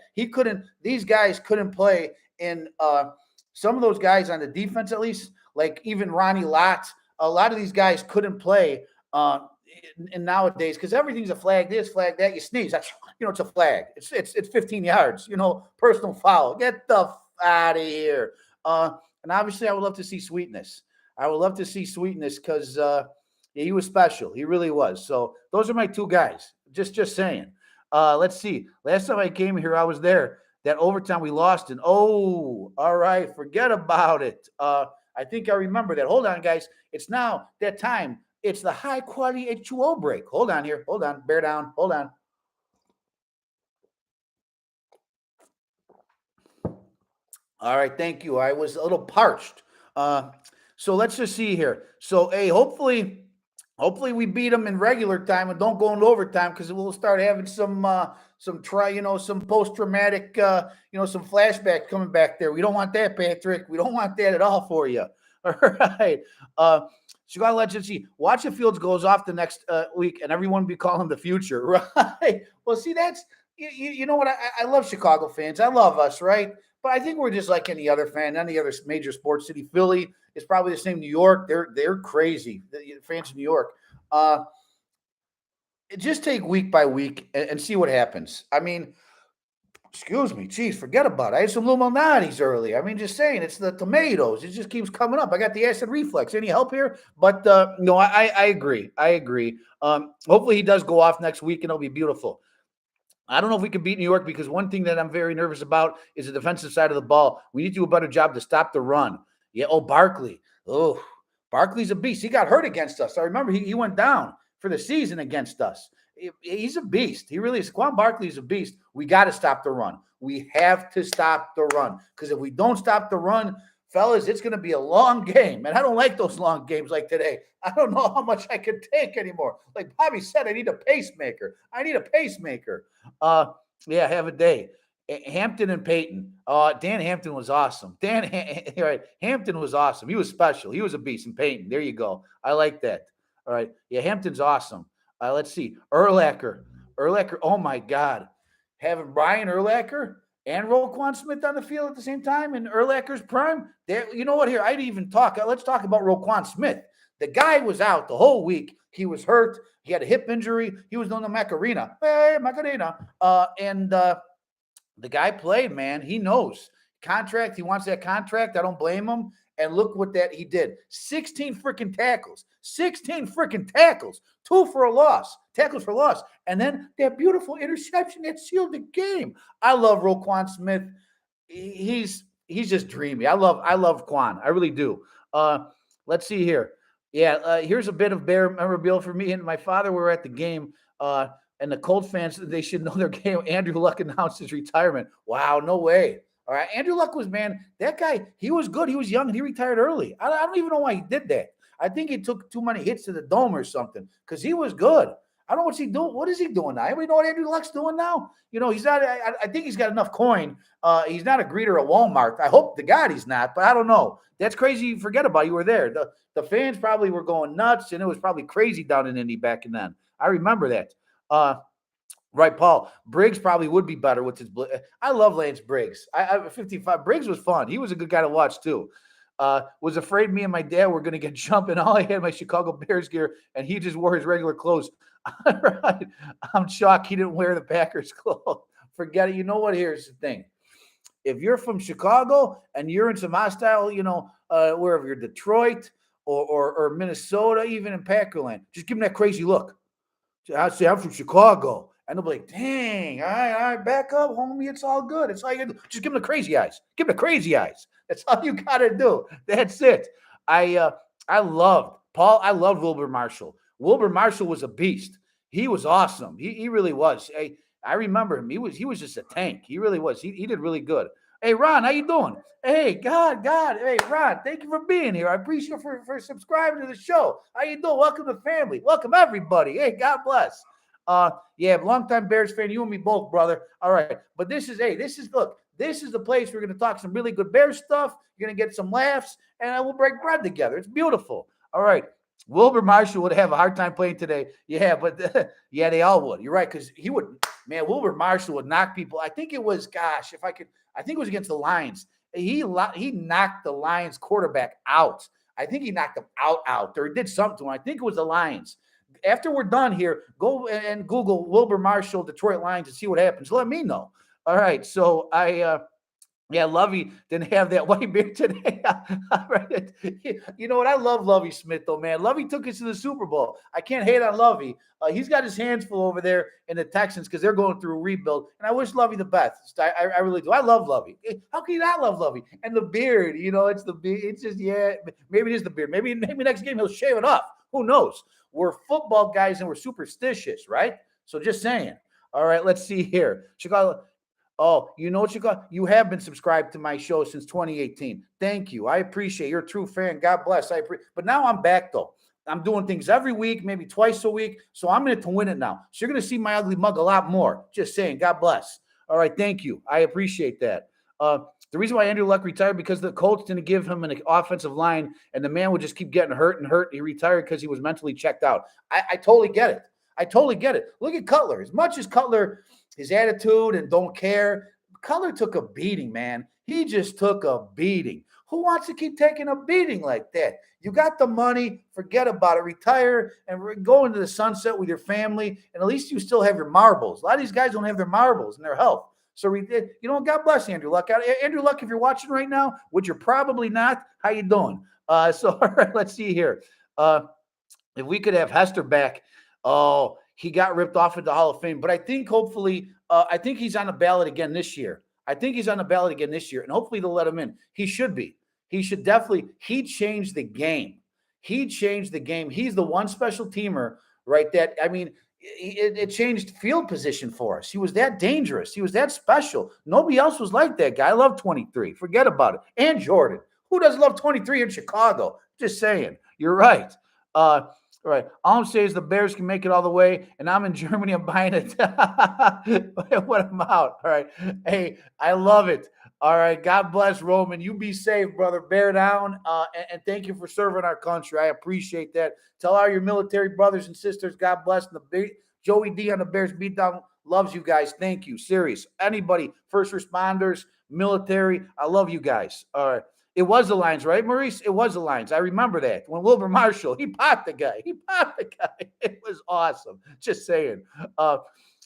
A: These guys couldn't play in some of those guys on the defense, at least, like even Ronnie Lott. A lot of these guys couldn't play and nowadays, because everything's a flag, this flag, that, you sneeze, that's, it's a flag. It's 15 yards, personal foul. Get the out of here. And obviously I would love to see Sweetness. I would love to see Sweetness because he was special. He really was. So those are my two guys. Just saying. Let's see. Last time I came here, I was there. That overtime we lost. And all right, forget about it. I think I remember that. Hold on, guys. It's now that time. It's the high quality H2O break. Hold on here. Hold on. Bear down. Hold on. All right. Thank you. I was a little parched. So let's just see here. So, hey, hopefully we beat them in regular time and don't go into overtime because we'll start having some post-traumatic, some flashback coming back there. We don't want that, Patrick. We don't want that at all for you. All right. Chicago Legends, watch the Fields goes off the next week, and everyone be calling him the future, right? Well, see, that's you know what? I love Chicago fans. I love us, right? But I think we're just like any other fan, any other major sports city. Philly is probably the same. New York, they're crazy. The fans in New York. Uh, just take week by week and see what happens. I mean, excuse me, geez, forget about it. I had some Luminati's early. I mean, just saying, it's the tomatoes. It just keeps coming up. I got the acid reflux. Any help here? But no, I agree. I agree. Hopefully he does go off next week and it'll be beautiful. I don't know if we can beat New York because one thing that I'm very nervous about is the defensive side of the ball. We need to do a better job to stop the run. Yeah. Oh, Barkley. Oh, Barkley's a beast. He got hurt against us. I remember he went down for the season against us. He's a beast. He really is. Quan Barkley's a beast. We got to stop the run. We have to stop the run because if we don't stop the run, fellas, it's going to be a long game. And I don't like those long games like today. I don't know how much I can take anymore. Like Bobby said, I need a pacemaker. I need a pacemaker. Yeah, have a day. Hampton and Peyton. Dan Hampton was awesome. Right. Hampton was awesome. He was special. He was a beast. And Peyton, there you go. I like that. All right. Yeah, Hampton's awesome. Let's see. Urlacher. Oh, my God. Having Brian Urlacher and Roquan Smith on the field at the same time in Urlacher's prime. You know what? Here, I'd even talk. Let's talk about Roquan Smith. The guy was out the whole week. He was hurt. He had a hip injury. He was on the Macarena. Hey, Macarena. And the guy played, man. He knows. Contract. He wants that contract. I don't blame him. And look what that he did. 16 freaking tackles. 16 freaking tackles. 2 for a loss. Tackles for loss. And then that beautiful interception that sealed the game. I love Roquan Smith. He's just dreamy. I love Quan. I really do. Let's see here. Yeah, here's a bit of Bear memorabilia for me and my father. We were at the game, and the Colts fans, they should know their game. Andrew Luck announced his retirement. Wow, no way. All right, Andrew Luck was, man, that guy, he was good. He was young, and he retired early. I don't even know why he did that. I think he took too many hits to the dome or something because he was good. I don't know what's he doing. What is he doing now? Anybody know what Andrew Luck's doing now? You know, he's not. I think he's got enough coin. He's not a greeter at Walmart. I hope to God he's not, but I don't know. That's crazy. Forget about it. You were there. The fans probably were going nuts, and it was probably crazy down in Indy back then. I remember that. Right, Paul. Briggs probably would be better with his. I love Lance Briggs. I 55. Briggs was fun. He was a good guy to watch too. Was afraid me and my dad were going to get jumping. All I had my Chicago Bears gear, and he just wore his regular clothes. Right. I'm shocked he didn't wear the Packers clothes. Forget it. You know what? Here's the thing. If you're from Chicago and you're in some hostile, wherever you're Detroit or Minnesota, even in Packerland, just give them that crazy look. I say, I'm from Chicago. And they'll be like, dang, all right, back up, homie. It's all good. It's all you got to do. Just give them the crazy eyes. Give them the crazy eyes. That's all you got to do. That's it. I loved Wilbur Marshall. Wilbur Marshall was a beast. He was awesome. He really was. I remember him. He was just a tank. He really was. He did really good. Hey, Ron, how you doing? Hey, God. Hey, Ron, thank you for being here. I appreciate you for subscribing to the show. How you doing? Welcome to the family. Welcome, everybody. Hey, God bless. Yeah, longtime Bears fan, you and me both, brother. All right. But this is the place we're going to talk some really good Bears stuff. You're going to get some laughs, and we'll break bread together. It's beautiful. All right. Wilbur Marshall would have a hard time playing today. Yeah, but yeah, they all would. You're right, because he would, man, Wilbur Marshall would knock people. I think it was, I think it was against the Lions. He knocked the Lions quarterback out. I think he knocked him out, or he did something to him. I think it was the Lions. After we're done here, go and Google Wilbur Marshall, Detroit Lions, and see what happens. Let me know. All right, so yeah, Lovey didn't have that white beard today. You know what? I love Lovey Smith, though, man. Lovey took us to the Super Bowl. I can't hate on Lovey. He's got his hands full over there in the Texans because they're going through a rebuild, and I wish Lovey the best. I really do. I love Lovey. How can you not love Lovey? And the beard, it's the beard. It's just, yeah, maybe it is the beard. Maybe next game he'll shave it off. Who knows? We're football guys, and we're superstitious, right? So just saying. All right, let's see here. Chicago. Oh, you know what, Chicago? You have been subscribed to my show since 2018. Thank you. I appreciate it. You're a true fan. God bless. But now I'm back, though. I'm doing things every week, maybe twice a week. So I'm in it to win it now. So you're going to see my ugly mug a lot more. Just saying. God bless. All right. Thank you. I appreciate that. The reason why Andrew Luck retired because the Colts didn't give him an offensive line, and the man would just keep getting hurt. He retired because he was mentally checked out. I totally get it. Look at Cutler. As much as Cutler, his attitude and don't care, Cutler took a beating, man. He just took a beating. Who wants to keep taking a beating like that? You got the money, forget about it, retire and go into the sunset with your family, and at least you still have your marbles. A lot of these guys don't have their marbles and their health. So, God bless Andrew Luck. Andrew Luck, if you're watching right now, which you're probably not, how you doing? All right, let's see here. If we could have Hester back, oh, he got ripped off at the Hall of Fame. But I think hopefully, I think he's on the ballot again this year. I think he's on the ballot again this year, and hopefully they'll let him in. He should be. He should definitely. He changed the game. He changed the game. He's the one special teamer, right? That, I mean, it changed field position for us. He was that dangerous. He was that special. Nobody else was like that guy. I love 23. Forget about it. And Jordan. Who doesn't love 23 in Chicago? Just saying. You're right. All right. All I'm saying is the Bears can make it all the way, and I'm in Germany. I'm buying it. What I'm out. All right. Hey, I love it. All right. God bless, Roman. You be safe, brother. Bear down. And thank you for serving our country. I appreciate that. Tell all your military brothers and sisters, God bless. Joey D on the Bears Beatdown loves you guys. Thank you. Serious. Anybody, first responders, military, I love you guys. All right. It was the Lions, right, Maurice? It was the Lions. I remember that. When Wilbur Marshall, he popped the guy. It was awesome. Just saying.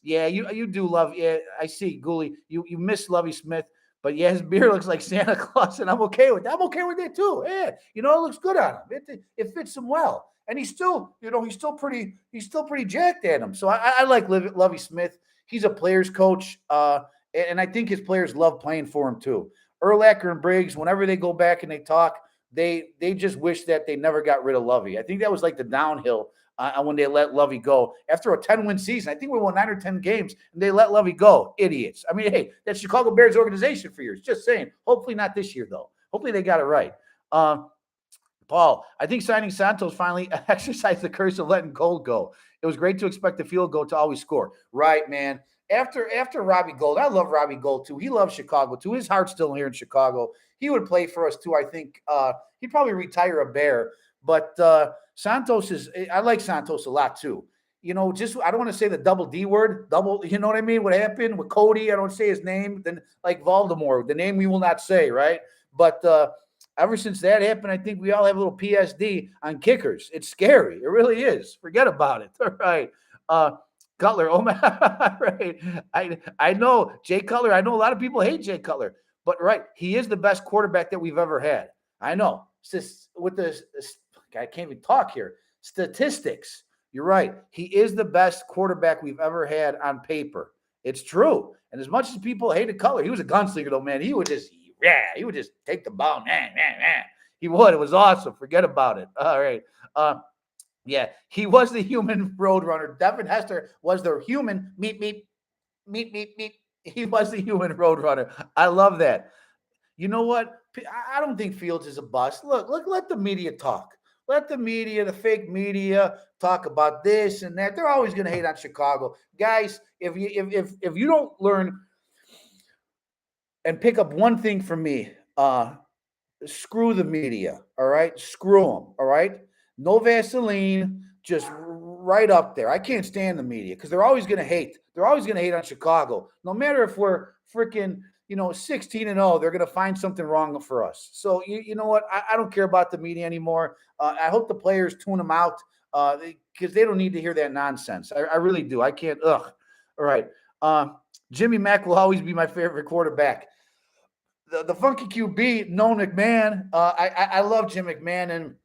A: Yeah, you do love. Yeah, I see, Gooley. You miss Lovie Smith, but yeah, his beard looks like Santa Claus, and I'm okay with that. I'm okay with that too. Yeah, it looks good on him. It fits him well, and he's still pretty jacked at him. So I like Lovie Smith. He's a players coach, and I think his players love playing for him too. Urlacher and Briggs, whenever they go back and they talk, they just wish that they never got rid of Lovey. I think that was like the downhill when they let Lovey go. After a 10-win season, I think we won 9 or 10 games, and they let Lovey go. Idiots. I mean, hey, that's Chicago Bears organization for years. Just saying. Hopefully not this year, though. Hopefully they got it right. Paul, I think signing Santos finally exercised the curse of letting Gold go. It was great to expect the field goal to always score. Right, man. After Robbie Gold, I love Robbie Gold too. He loves Chicago too. His heart's still here in Chicago. He would play for us too. I think he'd probably retire a Bear. But Santos I like Santos a lot too. Just I don't want to say the double D word, double. You know what I mean? What happened with Cody? I don't say his name. Then like Voldemort, the name we will not say, right? But ever since that happened, I think we all have a little PSD on kickers. It's scary. It really is. Forget about it. All right. Cutler, oh my, right. I know Jay Cutler. I know a lot of people hate Jay Cutler, but right, he is the best quarterback that we've ever had. I know. It's just with this, I can't even talk here. Statistics. You're right. He is the best quarterback we've ever had on paper. It's true. And as much as people hated Cutler, he was a gunslinger though, man. He would just take the ball. He would. It was awesome. Forget about it. All right. Yeah, he was the human roadrunner. Devin Hester was the human meet. He was the human roadrunner. I love that. You know what? I don't think Fields is a bust. Look, let the media talk. Let the media, the fake media, talk about this and that. They're always going to hate on Chicago. Guys, if you don't learn and pick up one thing from me, screw the media, all right? Screw them, all right? No Vaseline, just right up there. I can't stand the media because they're always going to hate. They're always going to hate on Chicago. No matter if we're freaking, 16-0, they're going to find something wrong for us. So, you know what? I don't care about the media anymore. I hope the players tune them out because they don't need to hear that nonsense. I really do. I can't. Ugh. All right. Jimmy Mack will always be my favorite quarterback. The funky QB, Nolan McMahon. I love Jim McMahon, and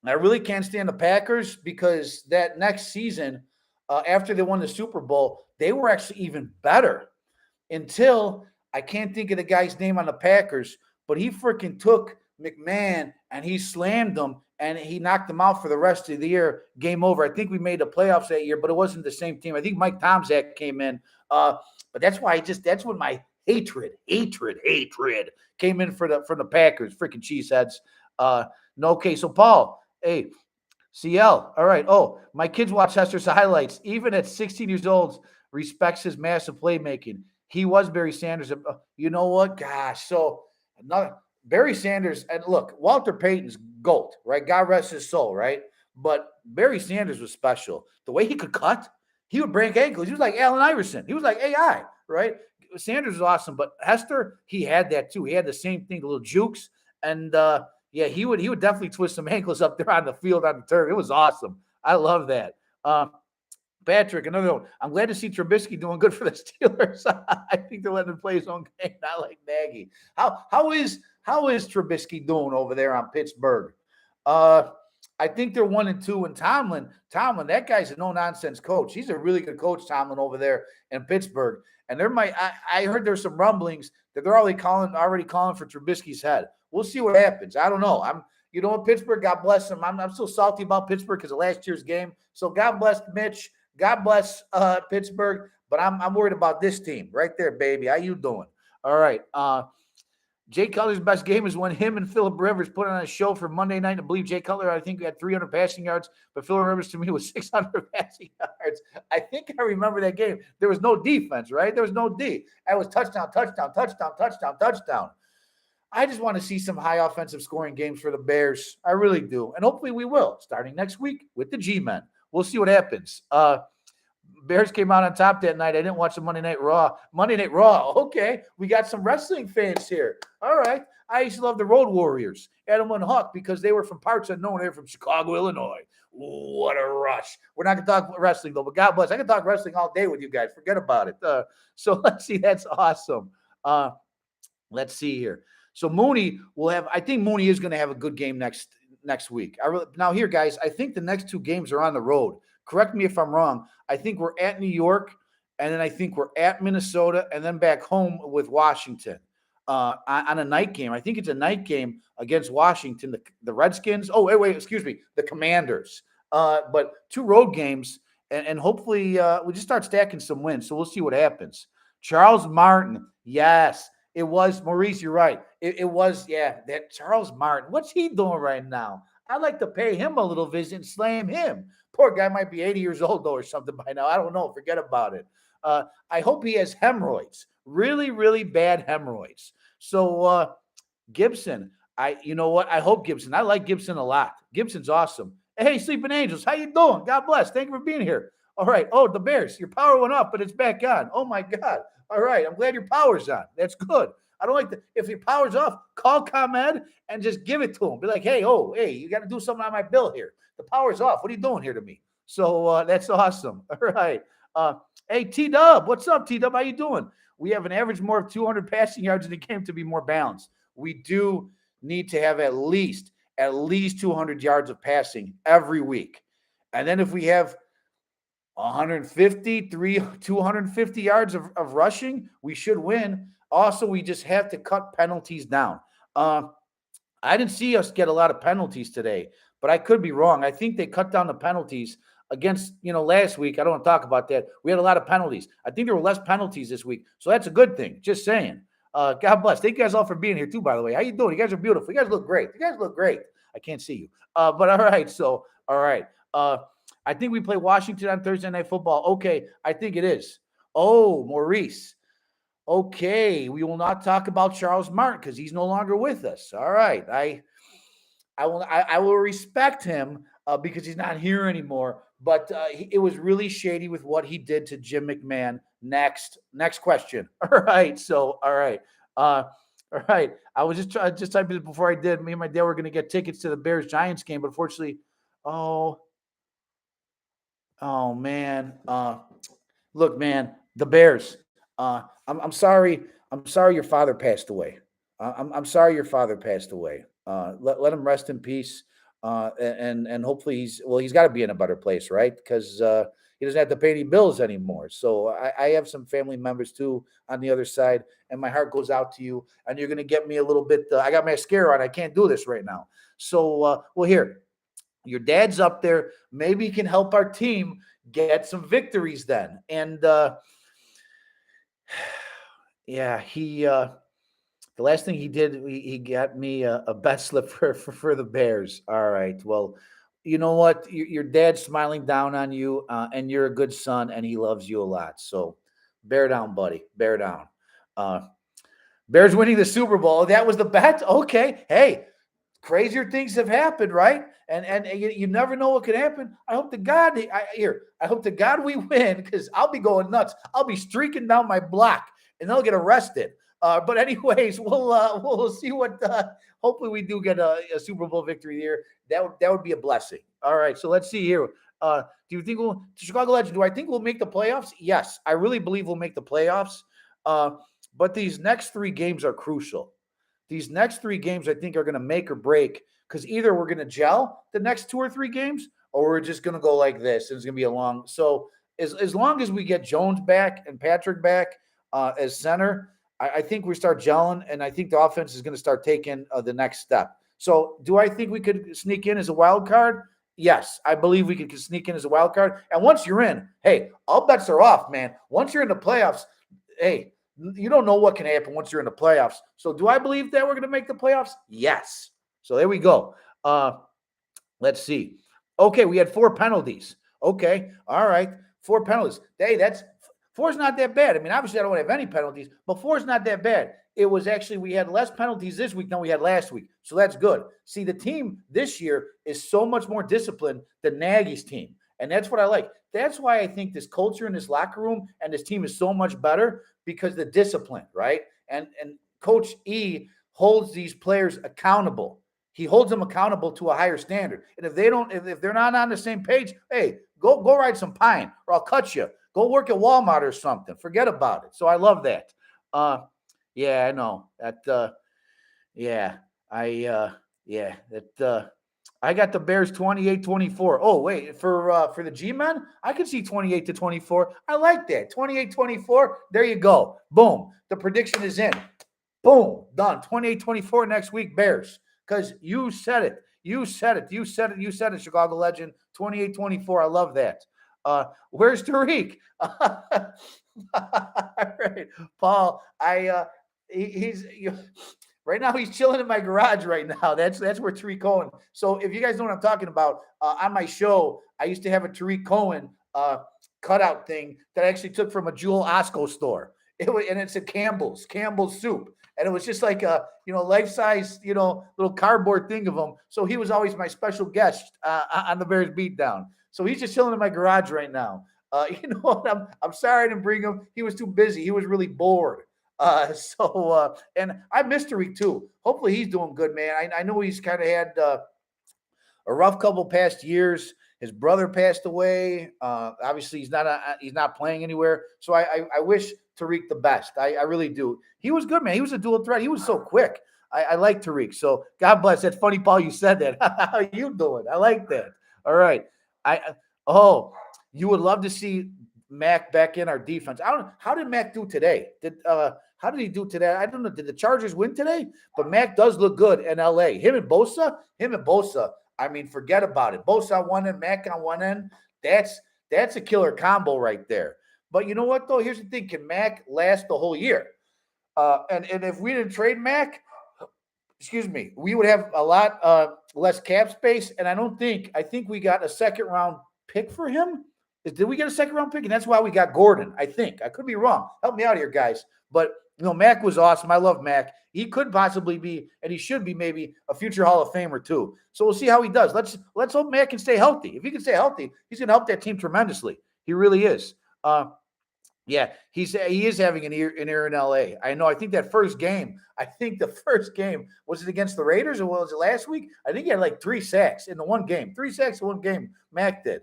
A: I really can't stand the Packers because that next season, after they won the Super Bowl, they were actually even better until I can't think of the guy's name on the Packers, but he freaking took McMahon and he slammed them and he knocked them out for the rest of the year. Game over. I think we made the playoffs that year, but it wasn't the same team. I think Mike Tomczak came in. But that's why that's when my hatred came in from the Packers, freaking cheeseheads. Okay, so Paul. Hey, CL. All right. Oh, my kids watch Hester's highlights. Even at 16 years old, respects his massive playmaking. He was Barry Sanders. You know what? Gosh. So Barry Sanders, and look, Walter Payton's GOAT, right? God rest his soul, right? But Barry Sanders was special. The way he could cut, he would break ankles. He was like Allen Iverson. He was like AI, right? Sanders was awesome, but Hester, he had that too. He had the same thing, the little jukes, and yeah, he would definitely twist some ankles up there on the field on the turf. It was awesome. I love that. Patrick, another one. I'm glad to see Trubisky doing good for the Steelers. I think they're letting him play his own game, not like Nagy. How is Trubisky doing over there on Pittsburgh? Uh, I think they're 1-2. And Tomlin, that guy's a no nonsense coach. He's a really good coach, Tomlin, over there in Pittsburgh. And I heard there's some rumblings that they're already calling for Trubisky's head. We'll see what happens. I don't know. You know what, Pittsburgh, God bless them. I'm still salty about Pittsburgh because of last year's game. So God bless Mitch. God bless Pittsburgh. But I'm worried about this team right there, baby. How you doing? All right. Jay Cutler's best game is when him and Phillip Rivers put on a show for Monday night. I believe Jay Cutler, I think, had 300 passing yards, but Phillip Rivers to me was 600 passing yards. I think I remember that game. There was no defense, right? There was no D. It was touchdown, touchdown, touchdown, touchdown, touchdown. I just want to see some high offensive scoring games for the Bears. I really do. And hopefully we will, starting next week with the G-Men. We'll see what happens. Bears came out on top that night. I didn't watch the Monday Night Raw. Monday Night Raw. Okay. We got some wrestling fans here. All right. I used to love the Road Warriors, Adam and Huck, because they were from parts unknown. They were from Chicago, Illinois. Ooh, what a rush. We're not going to talk wrestling, though, but God bless. I can talk wrestling all day with you guys. Forget about it. So let's see. That's awesome. Let's see here. So Mooney will have – I think Mooney is going to have a good game next week. Now here, guys, I think the next two games are on the road. Correct me if I'm wrong. I think we're at New York, and then I think we're at Minnesota, and then back home with Washington on a night game. I think it's a night game against Washington, the Redskins. Oh, wait, excuse me, the Commanders. But two road games, and hopefully we just start stacking some wins, so we'll see what happens. Charles Martin, yes. It was, Maurice, you're right. It was, yeah, that Charles Martin. What's he doing right now? I'd like to pay him a little visit and slam him. Poor guy might be 80 years old, though, or something by now. I don't know. Forget about it. I hope he has hemorrhoids. Really, really bad hemorrhoids. So, Gibson, you know what? I hope Gibson. I like Gibson a lot. Gibson's awesome. Hey, Sleeping Angels, how you doing? God bless. Thank you for being here. All right. Oh, the Bears. Your power went off, but it's back on. Oh, my God. All right. I'm glad your power's on. That's good. I don't like if your power's off, call ComEd and just give it to him. Be like, hey, you got to do something on my bill here. The power's off. What are you doing here to me? So that's awesome. All right. Hey, T-Dub. What's up, T-Dub? How you doing? We have an average more of 200 passing yards in the game to be more balanced. We do need to have at least 200 yards of passing every week. And then if we have 250 yards of rushing, we should win. Also, we just have to cut penalties down. I didn't see us get a lot of penalties today, but I could be wrong. I think they cut down the penalties against, last week. I don't want to talk about that. We had a lot of penalties. I think there were less penalties this week, so that's a good thing. Just saying. God bless. Thank you guys all for being here too, by the way. How you doing? You guys are beautiful. You guys look great. I can't see you. But all right. So, all right. I think we play Washington on Thursday Night Football. Okay. I think it is. Oh, Maurice. Okay. We will not talk about Charles Martin because he's no longer with us. All right. I will respect him because he's not here anymore. But it was really shady with what he did to Jim McMahon. Next question. All right. So, all right. All right. I was just typing it before I did. Me and my dad were going to get tickets to the Bears-Giants game, but unfortunately, oh man. Look, man, the Bears. I'm sorry. I'm sorry your father passed away. I'm sorry your father passed away. Let him rest in peace. And hopefully he's got to be in a better place, right? Because he doesn't have to pay any bills anymore. So I have some family members too on the other side, and my heart goes out to you. And you're going to get me a little bit. I got mascara on. I can't do this right now. So, well, here, your dad's up there. Maybe he can help our team get some victories then. And yeah, the last thing he did, he got me a bet slip for the Bears. All right. Well, you know what? Your dad's smiling down on you, and you're a good son, and he loves you a lot. So bear down, buddy. Bear down. Bears winning the Super Bowl. That was the bet? Okay. Hey, crazier things have happened, right? And you never know what could happen. I hope to God we win because I'll be going nuts. I'll be streaking down my block and they'll get arrested. But anyways, we'll see what. Hopefully, we do get a Super Bowl victory here. That would be a blessing. All right, so let's see here. Do you think Chicago Legend? Do I think we'll make the playoffs? Yes, I really believe we'll make the playoffs. Uh, but these next three games are crucial. These next three games, I think, are going to make or break because either we're going to gel the next 2 or 3 games, or we're just going to go like this. And it's going to be a long. So as long as we get Jones back and Patrick back as center, I think we start gelling, and I think the offense is going to start taking the next step. So do I think we could sneak in as a wild card? Yes, I believe we could sneak in as a wild card. And once you're in, hey, all bets are off, man. Once you're in the playoffs, hey, you don't know what can happen once you're in the playoffs. So do I believe that we're going to make the playoffs? Yes. So there we go. Let's see. Okay, we had 4 penalties. Okay, all right, 4 penalties. Hey, four is not that bad. I mean, obviously I don't have any penalties, but 4 is not that bad. It was actually, we had less penalties this week than we had last week. So that's good. See, the team this year is so much more disciplined than Nagy's team. And that's what I like. That's why I think this culture in this locker room and this team is so much better, because the discipline, right? And Coach E holds these players accountable. He holds them accountable to a higher standard. And if they're not on the same page, hey, go ride some pine, or I'll cut you. Go work at Walmart or something. Forget about it. So I love that. Yeah, I know that. I got the Bears 28-24. Oh, wait, for the G-Men, I could see 28-24. I like that. 28-24. There you go. Boom. The prediction is in. Boom. Done. 28-24 next week, Bears. Because you said it. You said it, Chicago Legend. 28-24. I love that. Where's Tariq? All right, Paul. He's right now. He's chilling in my garage right now. That's where Tariq Cohen. So if you guys know what I'm talking about, on my show, I used to have a Tariq Cohen cutout thing that I actually took from a Jewel Osco store. And it said Campbell's soup, and it was just like a life-size little cardboard thing of him. So he was always my special guest on the Bears Beatdown. So he's just chilling in my garage right now. You know what? I'm sorry I didn't bring him. He was too busy. He was really bored. And I miss Tariq too. Hopefully he's doing good, man. I know he's kind of had a rough couple past years. His brother passed away. Obviously he's not playing anywhere. So I wish Tariq the best. I really do. He was good, man. He was a dual threat. He was so quick. I like Tariq. So God bless. That's funny, Paul. You said that. How you doing? I like that. All right. You would love to see Mac back in our defense. How did Mac do today? How did he do today? I don't know. Did the Chargers win today? But Mac does look good in LA. Him and Bosa. I mean, forget about it. Bosa on one end, Mac on one end. That's a killer combo right there. But you know what, though? Here's the thing. Can Mac last the whole year? And if we didn't trade Mac, we would have a lot less cap space. And I think we got a second-round pick for him. Did we get a second-round pick? And that's why we got Gordon, I think. I could be wrong. Help me out here, guys. But, Mac was awesome. I love Mac. He could possibly be, and he should be maybe, a future Hall of Famer too. So we'll see how he does. Let's hope Mac can stay healthy. If he can stay healthy, he's going to help that team tremendously. He really is. Yeah, he is having an year in LA. I know. I think the first game was it against the Raiders, or was it last week? I think he had like 3 sacks in the one game. 3 sacks in one game. Mac did.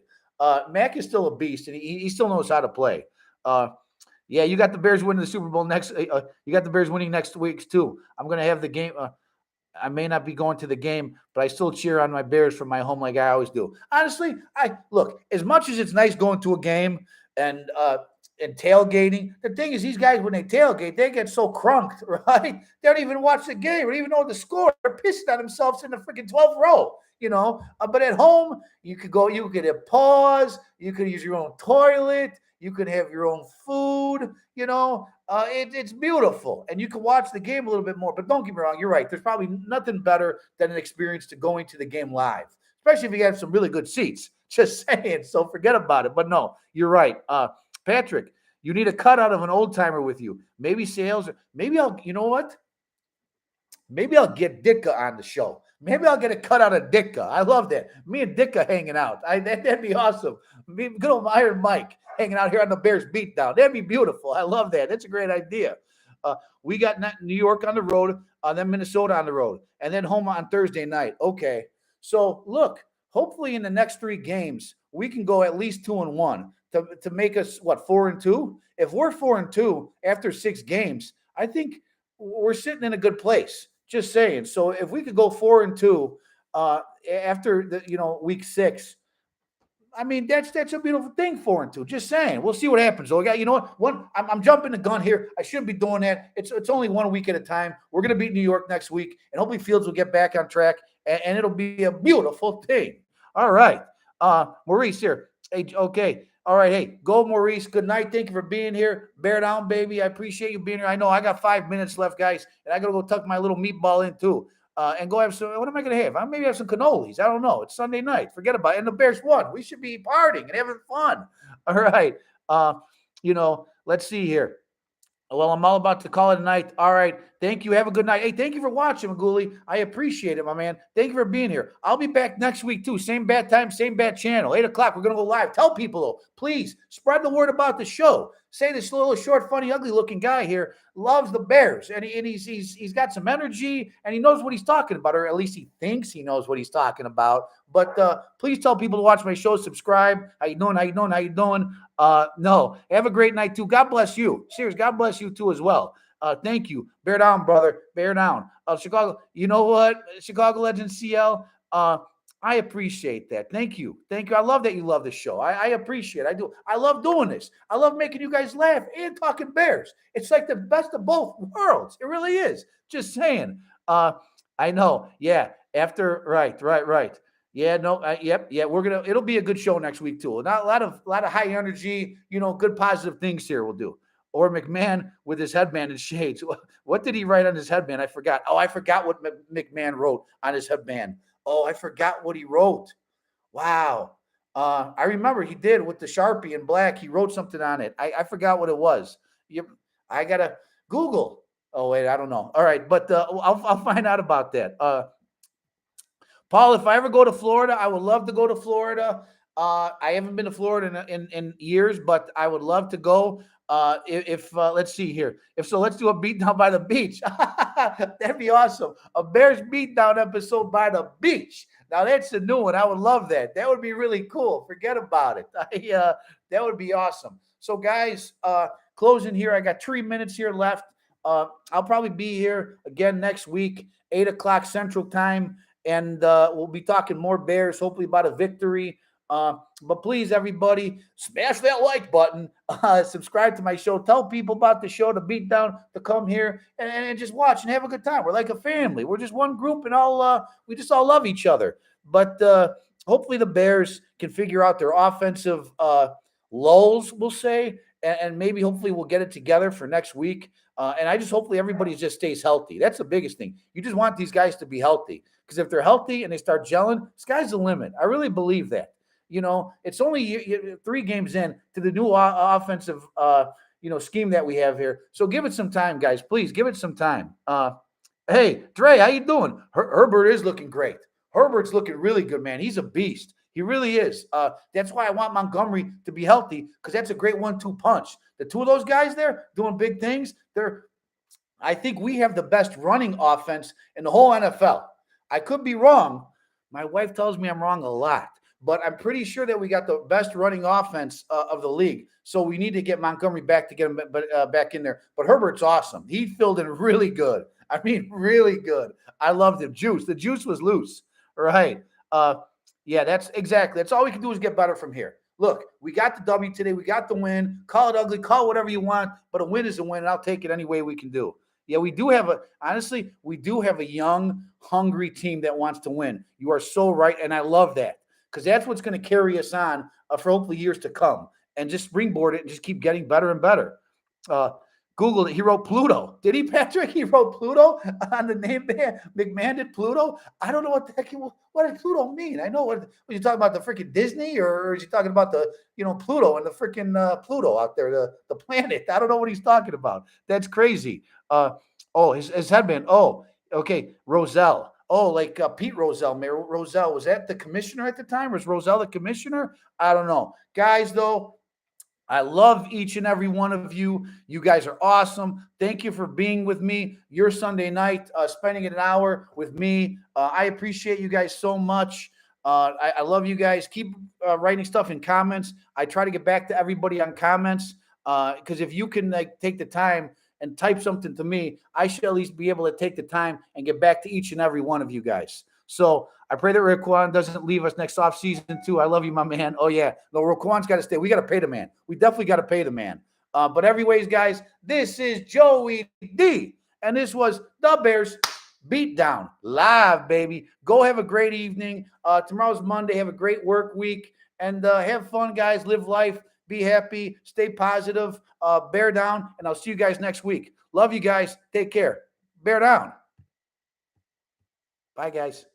A: Mac is still a beast, and he still knows how to play. Yeah, you got the Bears winning the Super Bowl next. You got the Bears winning next week too. I'm going to have the game. I may not be going to the game, but I still cheer on my Bears from my home like I always do. Honestly, look, as much as it's nice going to a game and tailgating, the thing is, these guys, when they tailgate, they get so crunked, right? They don't even watch the game or even know the score. They're pissed on themselves in the freaking 12th row, But at home, you could have pause. You could use your own toilet. You could have your own food, it's beautiful. And you can watch the game a little bit more. But don't get me wrong, you're right. There's probably nothing better than an experience to going to the game live, especially if you have some really good seats. Just saying. So forget about it. But no, you're right. Patrick, you need a cutout of an old timer with you. Maybe sales. Maybe you know what? Maybe I'll get Ditka on the show. Maybe I'll get a cutout of Ditka. I love that. Me and Ditka hanging out. That'd be awesome. Good old Iron Mike hanging out here on the Bears Beatdown. That'd be beautiful. I love that. That's a great idea. We got New York on the road, then Minnesota on the road, and then home on Thursday night. Okay. So look, hopefully in the next 3 games, we can go at least 2-1 to make us what, 4-2? If we're 4-2 after 6 games, I think we're sitting in a good place. Just saying. So if we could go 4-2 after the week 6, I mean, that's a beautiful thing, 4-2. Just saying. We'll see what happens. So, you know what? I'm jumping the gun here. I shouldn't be doing that. It's only 1 week at a time. We're gonna beat New York next week, and hopefully Fields will get back on track, and it'll be a beautiful thing. All right, Maurice here. Hey, okay. All right, hey, go Maurice. Good night. Thank you for being here. Bear down, baby. I appreciate you being here. I know I got 5 minutes left, guys, and I gotta go tuck my little meatball in too. And go have some. What am I going to have? I maybe have some cannolis. I don't know. It's Sunday night. Forget about it. And the Bears won. We should be partying and having fun. All right. Let's see here. Well, I'm all about to call it a night. All right. Thank you. Have a good night. Hey, thank you for watching, Maguli. I appreciate it, my man. Thank you for being here. I'll be back next week, too. Same bad time, same bad channel. 8 o'clock. We're going to go live. Tell people, though, please spread the word about the show. Say this little short, funny, ugly-looking guy here loves the Bears, and he's got some energy, and he knows what he's talking about, or at least he thinks he knows what he's talking about. But please tell people to watch my show, subscribe. How you doing? How you doing? How you doing? No, have a great night too. God bless you. Serious, God bless you too as well. Thank you. Bear down, brother. Bear down. Chicago. You know what? Chicago Legends CL. I appreciate that. Thank you. Thank you. I love that you love the show. I appreciate it. I do. I love doing this. I love making you guys laugh and talking Bears. It's like the best of both worlds. It really is. Just saying. I know. Yeah. After, right. Yeah, no, yep, yeah. It'll be a good show next week too. Not a lot of high energy, good positive things here we'll do. Or McMahon with his headband and shades. What did he write on his headband? I forgot. Oh, I forgot what McMahon wrote on his headband. Oh, I forgot what he wrote. Wow. I remember he did with the Sharpie in black. He wrote something on it. I forgot what it was. I gotta Google. Oh wait, I don't know. All right, but I'll find out about that. Paul, if I ever go to Florida, I would love to go to Florida. I haven't been to Florida in years, but I would love to go. If let's see here. If so, let's do a beatdown by the beach. That'd be awesome. A Bears beatdown episode by the beach. Now that's a new one. I would love that. That would be really cool. Forget about it. That would be awesome. So guys, closing here. I got 3 minutes here left. I'll probably be here again next week, 8 o'clock Central Time. And we'll be talking more Bears, hopefully about a victory. But please, everybody, smash that like button. Subscribe to my show. Tell people about the show, to beat down, to come here and just watch and have a good time. We're like a family. We're just one group, and we just all love each other. But hopefully the Bears can figure out their offensive lulls, we'll say, and maybe hopefully we'll get it together for next week. And I just hopefully everybody just stays healthy. That's the biggest thing. You just want these guys to be healthy, because if they're healthy and they start gelling, sky's the limit. I really believe that. It's only 3 games in to the new offensive, scheme that we have here. So give it some time, guys. Please give it some time. Hey, Dre, how you doing? Herbert is looking great. Herbert's looking really good, man. He's a beast. He really is. That's why I want Montgomery to be healthy, because that's a great 1-2 punch. The two of those guys there doing big things. I think we have the best running offense in the whole NFL. I could be wrong. My wife tells me I'm wrong a lot, but I'm pretty sure that we got the best running offense of the league. So we need to get Montgomery back to get him back in there. But Herbert's awesome. He filled in really good. I mean, really good. I loved him. The juice was loose. Right. Yeah, that's all we can do is get better from here. Look, we got the W today. We got the win. Call it ugly. Call it whatever you want. But a win is a win, and I'll take it any way we can do. Yeah, we do have a young, hungry team that wants to win. You are so right, and I love that, because that's what's going to carry us on for hopefully years to come, and just springboard it and just keep getting better and better. Googled it. He wrote Pluto. Did he, Patrick? He wrote Pluto on the name band. McMahon did Pluto. I don't know what the heck. What did Pluto mean? I know what you talking about, the freaking Disney, or is he talking about the Pluto and the freaking Pluto out there, the planet? I don't know what he's talking about. That's crazy. His headband. Oh, okay. Roselle. Oh, like Pete Rozelle. Mayor Roselle, was that the commissioner at the time? Was Roselle the commissioner? I don't know, guys. Though, I love each and every one of you. You guys are awesome. Thank you for being with me your Sunday night, spending an hour with me. I appreciate you guys so much. I love you guys. Keep writing stuff in comments. I try to get back to everybody on comments because if you can like take the time and type something to me, I should at least be able to take the time and get back to each and every one of you guys. So I pray that Raquan doesn't leave us next off season too. I love you, my man. Oh yeah, no, Raquan's got to stay. We got to pay the man. We definitely got to pay the man. But anyways, guys, this is Joey D, and this was the Bears Beatdown live, baby. Go have a great evening. Tomorrow's Monday. Have a great work week and have fun, guys. Live life. Be happy. Stay positive. Bear down, and I'll see you guys next week. Love you guys. Take care. Bear down. Bye, guys.